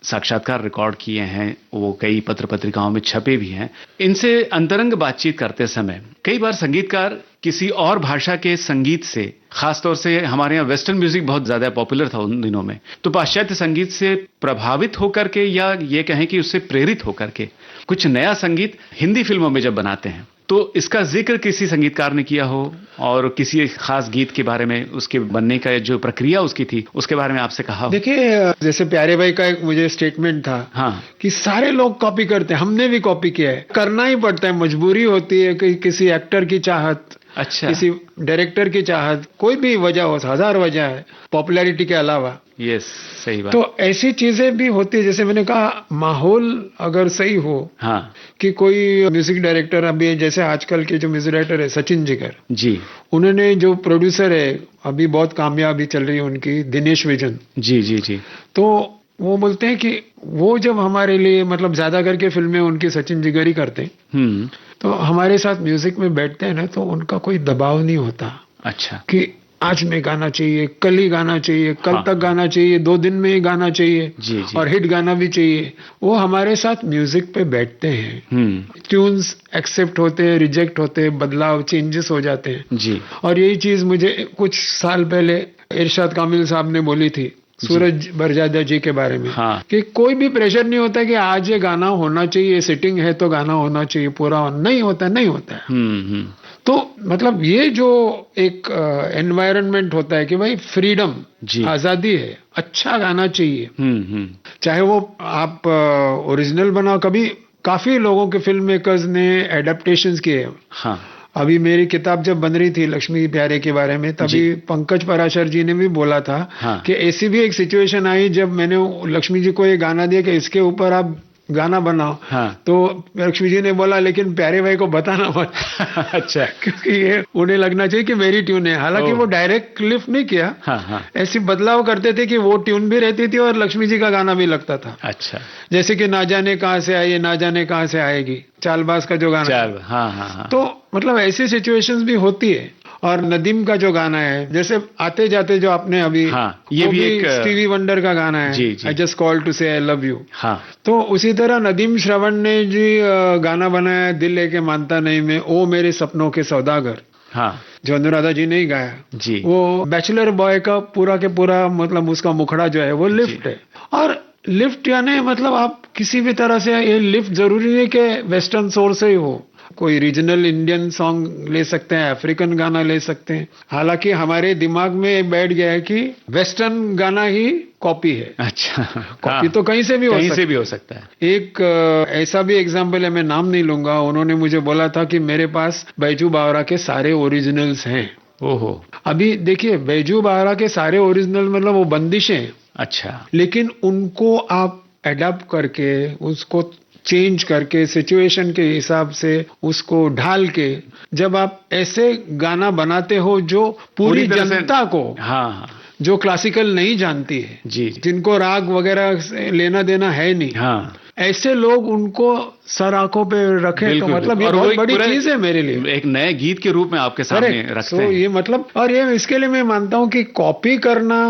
साक्षात्कार रिकॉर्ड किए हैं, वो कई पत्र पत्रिकाओं में छपे भी हैं। इनसे अंतरंग बातचीत करते समय कई बार संगीतकार किसी और भाषा के संगीत से, खासतौर से हमारे यहाँ वेस्टर्न म्यूजिक बहुत ज्यादा पॉपुलर था उन दिनों में, तो पाश्चात्य संगीत से प्रभावित होकर के, या ये कहें कि उससे प्रेरित होकर के कुछ नया संगीत हिंदी फिल्मों में जब बनाते हैं, तो इसका जिक्र किसी संगीतकार ने किया हो और किसी खास गीत के बारे में, उसके बनने का जो प्रक्रिया उसकी थी, उसके बारे में आपसे कहा हो? देखिए, जैसे प्यारे भाई का एक मुझे स्टेटमेंट था, हाँ, कि सारे लोग कॉपी करते हैं, हमने भी कॉपी किया है, करना ही पड़ता है, मजबूरी होती है कि किसी एक्टर की चाहत, अच्छा, किसी डायरेक्टर की चाहत, कोई भी वजह हो, हजार वजह है पॉपुलैरिटी के अलावा। यस, सही बात। तो ऐसी चीजें भी होती है, जैसे मैंने कहा, माहौल अगर सही हो, हाँ, कि कोई म्यूजिक डायरेक्टर, अभी जैसे आजकल के जो म्यूजिक डायरेक्टर है सचिन जिगर जी, उन्होंने जो प्रोड्यूसर है, अभी बहुत कामयाबी चल रही है उनकी, दिनेश विजन जी जी जी, तो वो बोलते हैं कि वो जब हमारे लिए, मतलब ज्यादा करके फिल्में उनकी सचिन जिगर ही करते हैं, तो हमारे साथ म्यूजिक में बैठते हैं ना, तो उनका कोई दबाव नहीं होता। अच्छा, कि आज में गाना चाहिए, कल ही गाना चाहिए, कल हाँ, तक गाना चाहिए, 2 दिन में ही गाना चाहिए, जी, जी, और हिट गाना भी चाहिए। वो हमारे साथ म्यूजिक पे बैठते हैं, ट्यून्स एक्सेप्ट होते हैं, रिजेक्ट होते हैं, बदलाव, चेंजेस हो जाते हैं जी। और यही चीज मुझे कुछ साल पहले इरशाद कामिल साहब ने बोली थी सूरज बरजादा जी के बारे में, हाँ, कि कोई भी प्रेशर नहीं होता कि आज ये गाना होना चाहिए, सिटिंग है तो गाना होना चाहिए पूरा, नहीं होता, नहीं होता है। तो मतलब ये जो एक एनवायरनमेंट होता है कि भाई फ्रीडम, आजादी है, अच्छा गाना चाहिए, चाहे वो आप ओरिजिनल बनाओ। कभी काफी लोगों के फिल्म मेकर्स ने एडेप्टेशंस किए। हाँ, अभी मेरी किताब जब बन रही थी लक्ष्मी प्यारे के बारे में, तभी पंकज पराशर जी ने भी बोला था, हाँ, कि ऐसी भी एक सिचुएशन आई जब मैंने लक्ष्मी जी को ये गाना दिया कि इसके ऊपर आप गाना बनाओ, हाँ, तो लक्ष्मी जी ने बोला लेकिन प्यारे भाई को बताना मत। अच्छा, क्योंकि ये उन्हें लगना चाहिए कि मेरी ट्यून है। हालांकि वो डायरेक्ट लिफ्ट नहीं किया, हाँ, हाँ, ऐसी बदलाव करते थे कि वो ट्यून भी रहती थी और लक्ष्मी जी का गाना भी लगता था। अच्छा, जैसे कि ना जाने कहां से आई, ना जाने कहां से आएगी, चालबाज का जो गाना, हाँ, हाँ, हाँ, तो मतलब ऐसी सिचुएशंस भी होती है। और नदीम का जो गाना है, जैसे आते जाते जो आपने अभी, हाँ, ये भी एक स्टीवी वंडर का गाना है, आई जस्ट कॉल टू से आई लव यू। हाँ, तो उसी तरह नदीम श्रवण ने जी गाना बनाया दिल लेके मानता नहीं में, ओ मेरे सपनों के सौदागर, हाँ, जो अनुराधा जी ने ही गाया जी। वो बैचलर बॉय का पूरा के पूरा, मतलब उसका मुखड़ा जो है वो लिफ्ट है। और लिफ्ट यानी मतलब आप किसी भी तरह से, ये लिफ्ट जरूरी नहीं कि वेस्टर्न सोर्स से ही हो, कोई रीजनल इंडियन सॉन्ग ले सकते हैं, अफ्रीकन गाना ले सकते हैं। हालांकि हमारे दिमाग में बैठ गया है कि वेस्टर्न गाना ही कॉपी है। अच्छा, कॉपी तो कहीं से भी हो सकता है। एक ऐसा भी एग्जाम्पल है, मैं नाम नहीं लूंगा, उन्होंने मुझे बोला था कि मेरे पास बैजू बावरा के सारे ओरिजिनल्स हैं। ओहो, अभी देखिए, बैजू बावरा के सारे ओरिजिनल मतलब वो बंदिशें, अच्छा, लेकिन उनको आप एडप्ट करके, उसको चेंज करके, सिचुएशन के हिसाब से उसको ढाल के, जब आप ऐसे गाना बनाते हो जो पूरी जनता को, हाँ, जो क्लासिकल नहीं जानती है, जी, जिनको राग वगैरह से लेना देना है नहीं, हाँ, ऐसे लोग उनको सर आंखों पे रखे, तो मतलब ये बहुत बड़ी चीज है मेरे लिए, एक नए गीत के रूप में आपके सामने रखते हैं। ये मतलब, और ये इसके लिए मैं मानता हूं कि कॉपी करना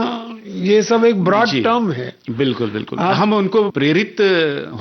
ये सब एक ब्रॉड जी। टर्म है। बिल्कुल बिल्कुल, हम उनको प्रेरित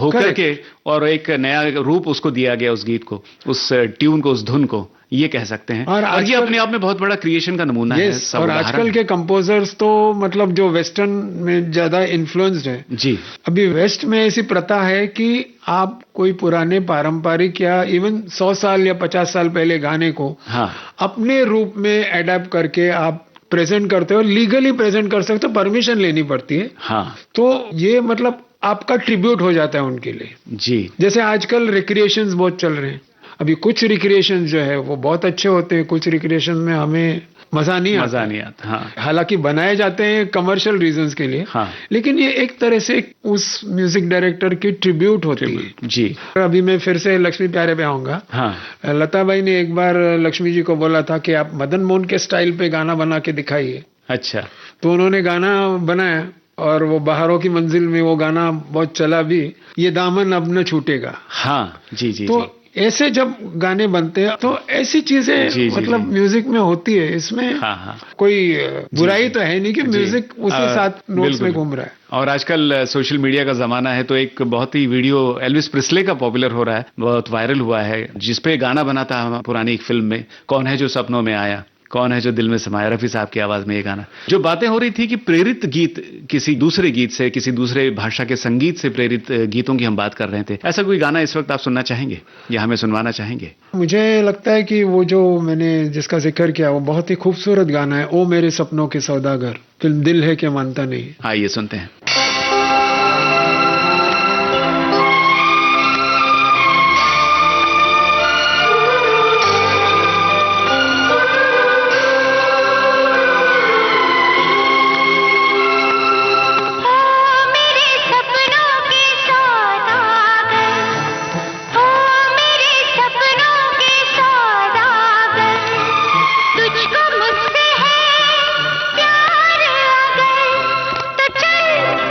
होकर Correct. के और एक नया रूप उसको दिया गया, उस गीत को, उस ट्यून को, उस धुन को, ये कह सकते हैं। और और ये आजकल- अपने आप में बहुत बड़ा क्रिएशन का नमूना है। सब और उदाहरण आजकल है। के कंपोजर्स तो मतलब जो वेस्टर्न में ज्यादा इन्फ्लुएंस्ड है। जी अभी वेस्ट में ऐसी प्रथा है कि आप कोई पुराने पारंपरिक या इवन 100 साल या 50 साल पहले गाने को हाँ अपने रूप में एडेप्ट करके आप प्रेजेंट करते हो, लीगली प्रेजेंट कर सकते हो, परमिशन लेनी पड़ती है। हाँ तो ये मतलब आपका ट्रिब्यूट हो जाता है उनके लिए। जी जैसे आजकल रिक्रिएशंस बहुत चल रहे हैं। अभी कुछ रिक्रिएशंस जो है वो बहुत अच्छे होते हैं, कुछ रिक्रिएशन में हमें मजा नहीं आता। मजा नहीं आता। हाँ हालांकि बनाए जाते हैं कमर्शियल रीजंस के लिए, हाँ। लेकिन ये एक तरह से उस म्यूजिक डायरेक्टर की ट्रिब्यूट होती है। जी अभी मैं फिर से लक्ष्मी प्यारे पे आऊंगा। हाँ लता बाई ने एक बार लक्ष्मी जी को बोला था कि आप मदन मोहन के स्टाइल पे गाना बना के दिखाइए। अच्छा तो उन्होंने गाना बनाया और वो बहारों की मंजिल में वो गाना बहुत चला भी, ये दामन अब न छूटेगा। हाँ जी जी तो जी ऐसे जब गाने बनते हैं तो ऐसी चीजें जी, जी, मतलब जी। म्यूजिक में होती है। इसमें हाँ हाँ कोई बुराई तो है नहीं कि जी। म्यूजिक उसी साथ नोट्स बिल्कुल। में घूम रहा है। और आजकल सोशल मीडिया का जमाना है, तो एक बहुत ही वीडियो एल्विस प्रिस्ले का पॉपुलर हो रहा है, बहुत वायरल हुआ है, जिसपे गाना बना था पुरानी एक फिल्म में, कौन है जो सपनों में आया, कौन है जो दिल में समाया, रफी साहब की आवाज में ये गाना। जो बातें हो रही थी कि प्रेरित गीत किसी दूसरे गीत से, किसी दूसरे भाषा के संगीत से प्रेरित गीतों की हम बात कर रहे थे, ऐसा कोई गाना इस वक्त आप सुनना चाहेंगे या हमें सुनवाना चाहेंगे? मुझे लगता है कि वो जो मैंने जिसका जिक्र किया वो बहुत ही खूबसूरत गाना है, ओ मेरे सपनों के सौदागर, फिल्म दिल है कि मानता नहीं। आइए सुनते हैं। मेरे सपनों के सौदागर, ओ मेरे सपनों के सौदागर, तुझको मुझसे है प्यार अगर, तो चल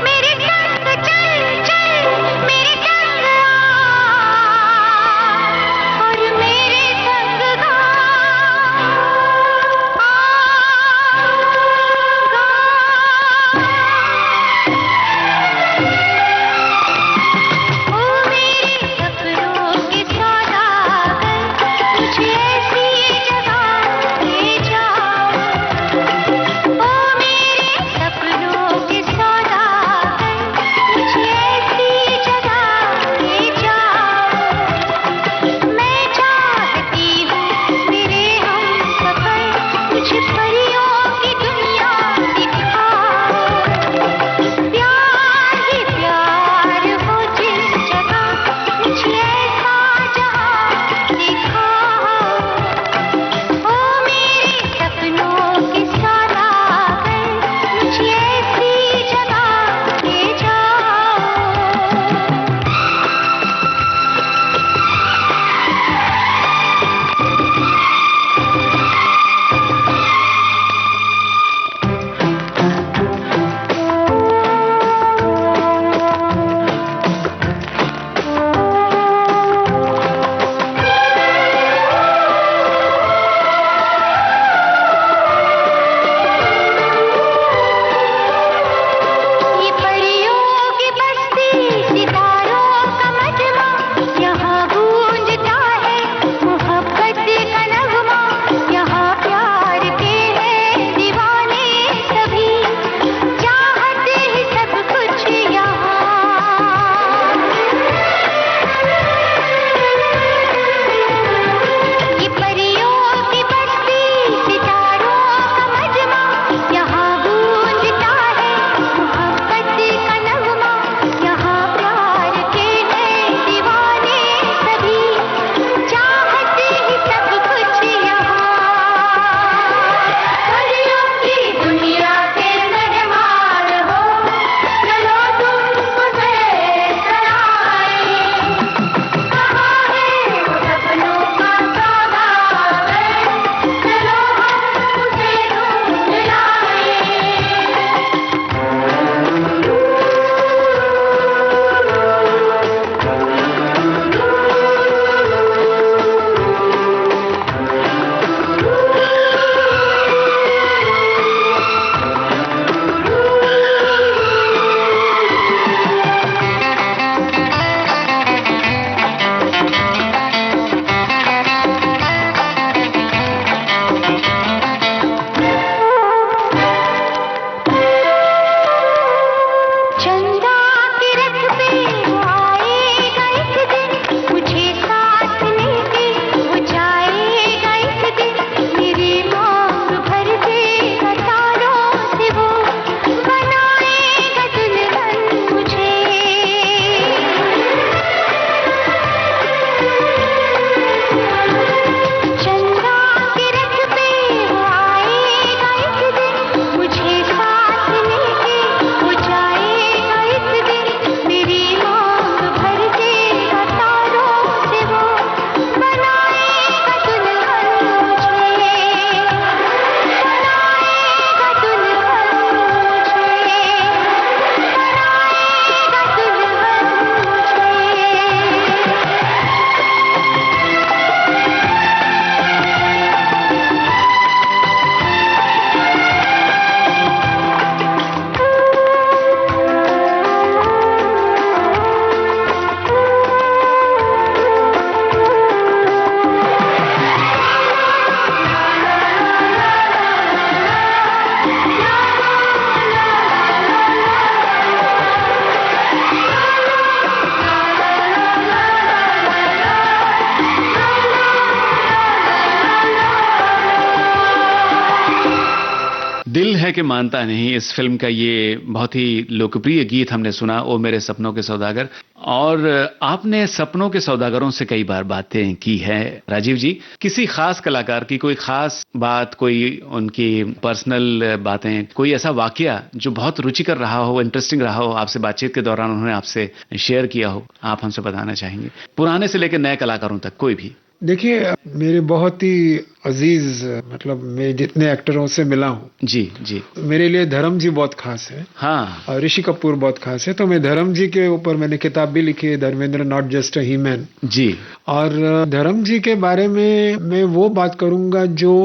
है कि मानता नहीं, इस फिल्म का ये बहुत ही लोकप्रिय गीत हमने सुना, ओ मेरे सपनों के सौदागर। और आपने सपनों के सौदागरों से कई बार बातें की हैं राजीव जी। किसी खास कलाकार की कोई खास बात, कोई उनकी पर्सनल बातें, कोई ऐसा वाकया जो बहुत रुचिकर रहा हो, इंटरेस्टिंग रहा हो, आपसे बातचीत के दौरान उन्होंने आपसे शेयर किया हो, आप हमसे बताना चाहेंगे? पुराने से लेकर नए कलाकारों तक कोई भी। देखिए, मेरे बहुत ही अजीज, मतलब मैं जितने एक्टरों से मिला हूँ जी जी, मेरे लिए धर्म जी बहुत खास है। हाँ, और ऋषि कपूर बहुत खास है। तो मैं धर्म जी के ऊपर मैंने किताब भी लिखी है, Dharmendra not just a human जी। और धर्म जी के बारे में मैं वो बात करूंगा जो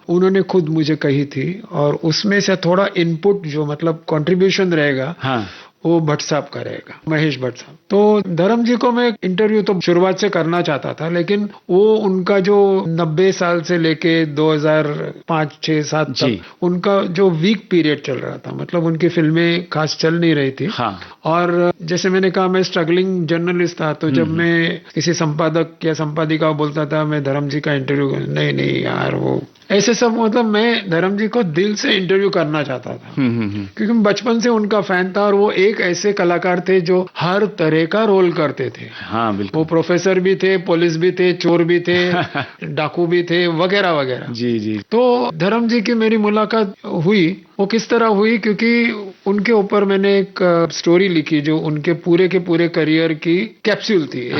उन्होंने खुद मुझे कही थी, और उसमें से थोड़ा इनपुट जो मतलब कंट्रीब्यूशन रहेगा, हाँ, वो भट्ट साहब का रहेगा, महेश भट्ट साहब। तो धर्म जी को मैं इंटरव्यू तो शुरुआत से करना चाहता था, लेकिन वो उनका जो 90 साल से लेके 2005, 6, 7 तक उनका जो वीक पीरियड चल रहा था, मतलब उनकी फिल्में खास चल नहीं रही थी। हाँ। और जैसे मैंने कहा, मैं स्ट्रगलिंग जर्नलिस्ट था, तो जब मैं किसी संपादक या संपादिका को बोलता था मैं धर्म जी का इंटरव्यू, नहीं यार, वो ऐसे सब, मतलब मैं धर्म जी को दिल से इंटरव्यू करना चाहता था, क्योंकि मैं बचपन से उनका फैन था। और वो एक ऐसे कलाकार थे जो हर तरह का रोल करते थे। हाँ, बिल्कुल। वो प्रोफेसर भी थे, पुलिस भी थे, चोर भी थे, डाकू भी थे, वगैरह वगैरह। जी जी। तो धर्म जी की मेरी मुलाकात हुई, वो किस तरह हुई, क्योंकि उनके ऊपर मैंने एक स्टोरी लिखी जो उनके पूरे के पूरे करियर की कैप्सूल थी,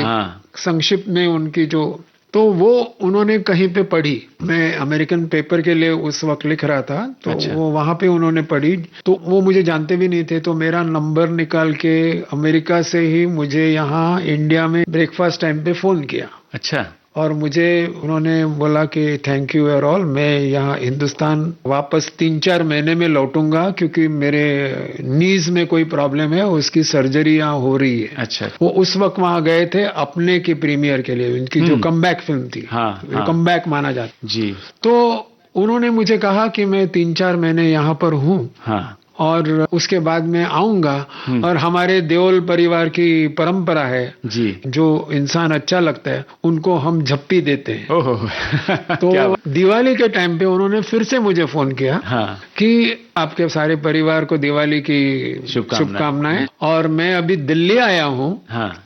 संक्षिप्त में उनकी जो, तो वो उन्होंने कहीं पे पढ़ी। मैं अमेरिकन पेपर के लिए उस वक्त लिख रहा था, तो वो वहां पे उन्होंने पढ़ी। तो वो मुझे जानते भी नहीं थे, तो मेरा नंबर निकाल के अमेरिका से ही मुझे यहाँ इंडिया में ब्रेकफास्ट टाइम पे फोन किया। अच्छा। और मुझे उन्होंने बोला कि थैंक यू एयर ऑल, मैं यहाँ हिंदुस्तान वापस 3-4 महीने में लौटूंगा, क्योंकि मेरे नीज में कोई प्रॉब्लम है, उसकी सर्जरी यहाँ हो रही है। अच्छा। वो उस वक्त वहां गए थे अपने की प्रीमियर के लिए, उनकी जो कमबैक फिल्म थी। कमबैक माना जाता जी। तो उन्होंने मुझे कहा कि मैं 3-4 महीने यहाँ पर हूँ, और उसके बाद में आऊंगा। और हमारे देओल परिवार की परंपरा है जी, जो इंसान अच्छा लगता है उनको हम झप्पी देते हैं। तो दिवाली के टाइम पे उन्होंने फिर से मुझे फोन किया कि आपके सारे परिवार को दिवाली की शुभकामनाएं, और मैं अभी दिल्ली आया हूँ,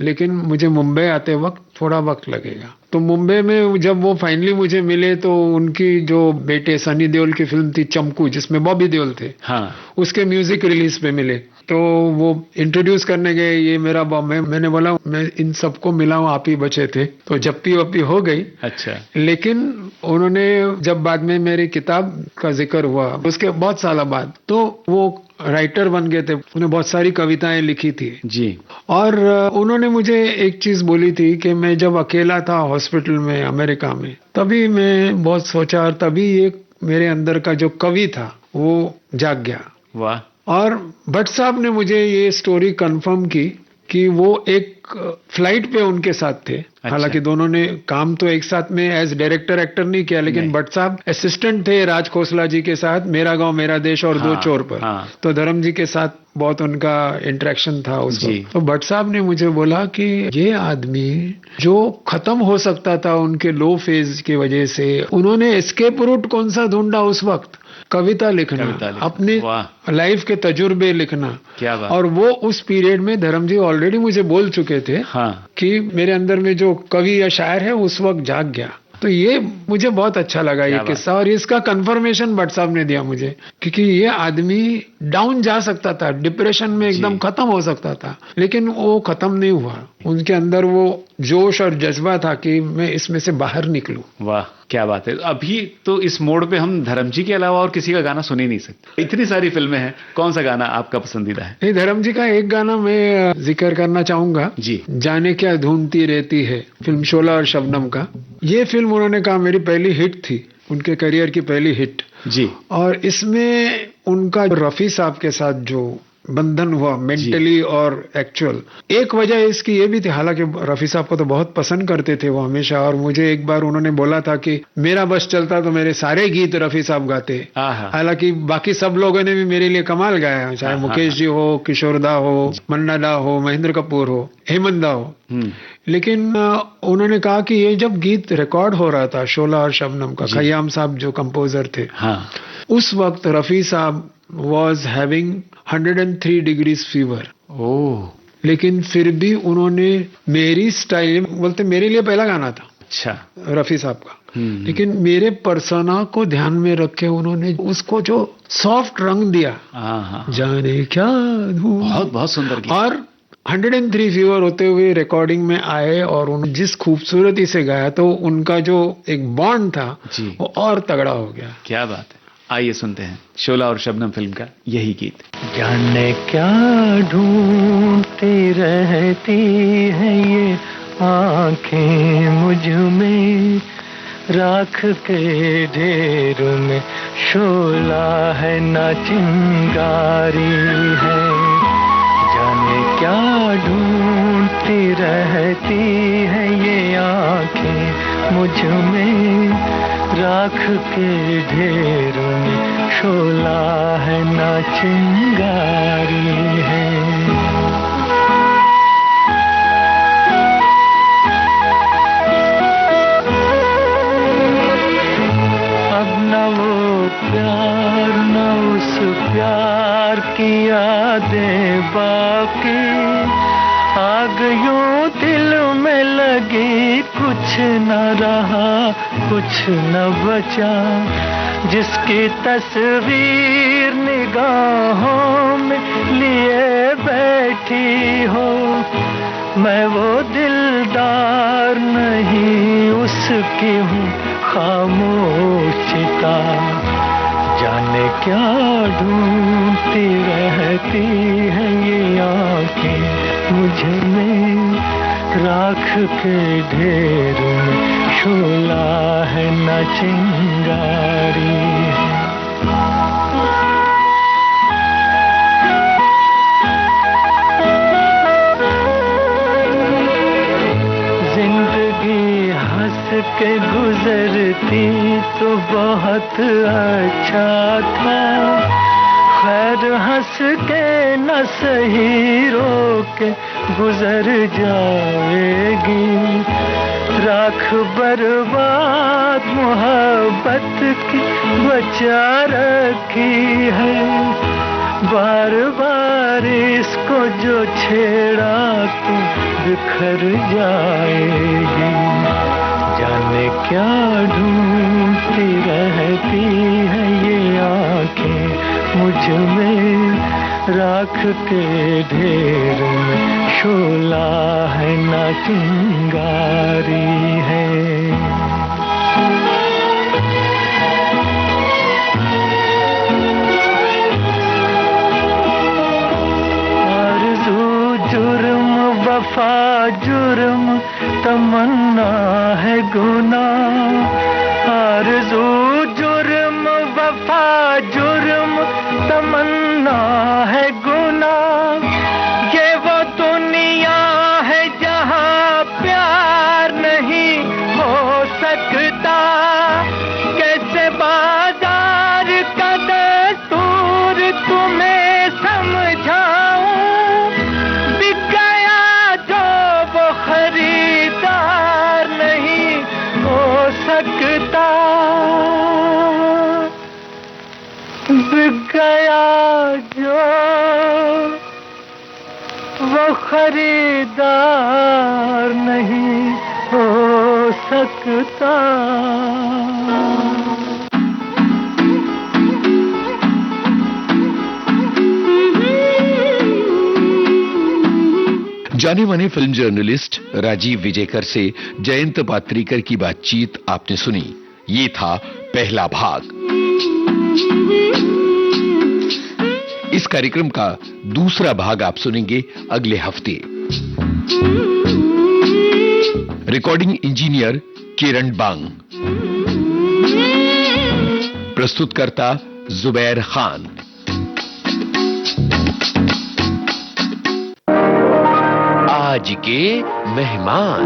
लेकिन मुझे मुंबई आते वक्त थोड़ा वक्त लगेगा। तो मुंबई में जब वो फाइनली मुझे मिले, तो उनकी जो बेटे सनी देओल की फिल्म थी चमकू, जिसमें बॉबी देओल थे, उसके म्यूजिक रिलीज पे मिले। तो वो इंट्रोड्यूस करने गए, ये मेरा मैंने बोला मैं इन सबको मिला हूँ, आप ही बचे थे। तो जप्पी वप्पी हो गई। अच्छा। लेकिन उन्होंने जब बाद में मेरी किताब का जिक्र हुआ, उसके बहुत साल बाद, तो वो राइटर बन गए थे, उन्होंने बहुत सारी कविताएं लिखी थी जी। और उन्होंने मुझे एक चीज बोली थी कि मैं जब अकेला था हॉस्पिटल में अमेरिका में, तभी मैं बहुत सोचा, और तभी एक मेरे अंदर का जो कवि था वो जाग गया। वाह। और भट्ट साहब ने मुझे ये स्टोरी कंफर्म की कि वो एक फ्लाइट पे उनके साथ थे। अच्छा। हालांकि दोनों ने काम तो एक साथ में एज डायरेक्टर एक्टर नहीं किया, लेकिन भट्ट साहब असिस्टेंट थे राज खोसला जी के साथ मेरा गांव मेरा देश और दो चोर पर। तो धर्म जी के साथ बहुत उनका इंटरेक्शन था उस वक्त। तो भट्ट साहब ने मुझे बोला कि ये आदमी जो खत्म हो सकता था उनके लो फेज की वजह से, उन्होंने एस्केप रूट कौन सा ढूंढा उस वक्त? कविता लिखना, अपने लाइफ के तजुर्बे लिखना। क्या बात। और वो उस पीरियड में धर्म जी ऑलरेडी मुझे बोल चुके थे कि मेरे अंदर में जो कवि या शायर है उस वक्त जाग गया। तो ये मुझे बहुत अच्छा लगा ये किस्सा, और इसका कंफर्मेशन भट्ट साहब ने दिया मुझे, क्योंकि ये आदमी डाउन जा सकता था, डिप्रेशन में एकदम खत्म हो सकता था, लेकिन वो खत्म नहीं हुआ। उनके अंदर वो जोश और जज्बा था कि मैं इसमें से बाहर निकलूं। वाह, क्या बात है। अभी तो इस मोड़ पे हम धर्म जी के अलावा और किसी का गाना सुन ही नहीं सकते, इतनी सारी फिल्में हैं। कौन सा गाना आपका पसंदीदा है? नहीं, धर्म जी का एक गाना मैं जिक्र करना चाहूंगा जी, जाने क्या ढूंढती रहती है, फिल्म शोला और शबनम का। ये फिल्म उन्होंने कहा मेरी पहली हिट थी, उनके करियर की पहली हिट जी। और इसमें उनका रफी साहब के साथ जो बंधन हुआ मेंटली और एक्चुअल, एक वजह इसकी ये भी थी, हालांकि रफी साहब को तो बहुत पसंद करते थे वो हमेशा, और मुझे एक बार उन्होंने बोला था कि मेरा बस चलता तो मेरे सारे गीत रफी साहब गाते। हालांकि बाकी सब लोगों ने भी मेरे लिए कमाल गाया, चाहे मुकेश जी हो, किशोर दा हो, मन्ना दा हो, महेंद्र कपूर हो, हेमंत दा हो। लेकिन उन्होंने कहा कि ये जब गीत रिकॉर्ड हो रहा था शोला और शबनम का, खयाम साहब जो कंपोजर थे, उस वक्त रफी साहब was having 103 degrees fever. ओह, लेकिन फिर भी उन्होंने मेरी स्टाइल, बोलते मेरे लिए पहला गाना था अच्छा। रफी साहब का, लेकिन मेरे पर्सोना को ध्यान में रख के उन्होंने उसको जो सॉफ्ट रंग दिया, हाँ, जाने क्या बहुत बहुत सुंदर गीत। और 103 फीवर होते हुए रिकॉर्डिंग में आए और उन्होंने जिस खूबसूरती से गाया, तो उनका जो एक बॉन्ड था जी, वो और तगड़ा हो गया। क्या बात है। आइए सुनते हैं शोला और शबनम फिल्म का यही गीत। जाने क्या ढूंढती रहती है ये आंखें मुझ में, राख के ढेर में शोला है ना चिंगारी है। जाने क्या ढूंढती रहती है ये आंखें मुझ में, राख के ढेर में शोला है ना चिंगारी है। अब न वो प्यार न उस प्यार की यादें बाकी, आग यूं दिल में लगी, कुछ न रहा कुछ न बचा। जिसकी तस्वीर निगाहों में लिए बैठी हो, मैं वो दिलदार नहीं उसकी हूँ खामोशिता। जाने क्या ढूंढती रहती है ये आंखें मुझ में, राख के ढेर में शोला है न चिंगारी है। जिंदगी हंस के गुजरती तो बहुत अच्छा था, खैर हंस के न सही रो के गुजर जाएगी। राख बर्बाद मोहब्बत की बचा रखी है, बार बार इसको जो छेड़ा तो बिखर जाएगी। जाने क्या ढूंढती रहती है ये आंखें मुझ में, राख के ढेर में शोला है ना चिंगारी है। आरज़ू जुर्म वफा जुर्म तमन्ना है गुनाह, आरज़ू जुर्म वफा जुर्म तमन्ना है गुनाह। ये वो दुनिया है जहाँ प्यार नहीं हो सकता, कैसे बाजार का दस्तूर तुम्हें समझाऊं। बिक गया जो वो खरीदार नहीं हो सकता, बिक गया जो वो खरीदार नहीं हो सकता। जाने माने फिल्म जर्नलिस्ट राजीव विजेकर से जयंत पात्रीकर की बातचीत आपने सुनी। ये था पहला भाग। इस कार्यक्रम का दूसरा भाग आप सुनेंगे अगले हफ्ते। रिकॉर्डिंग इंजीनियर किरण बांग, प्रस्तुतकर्ता जुबैर खान। आज के मेहमान।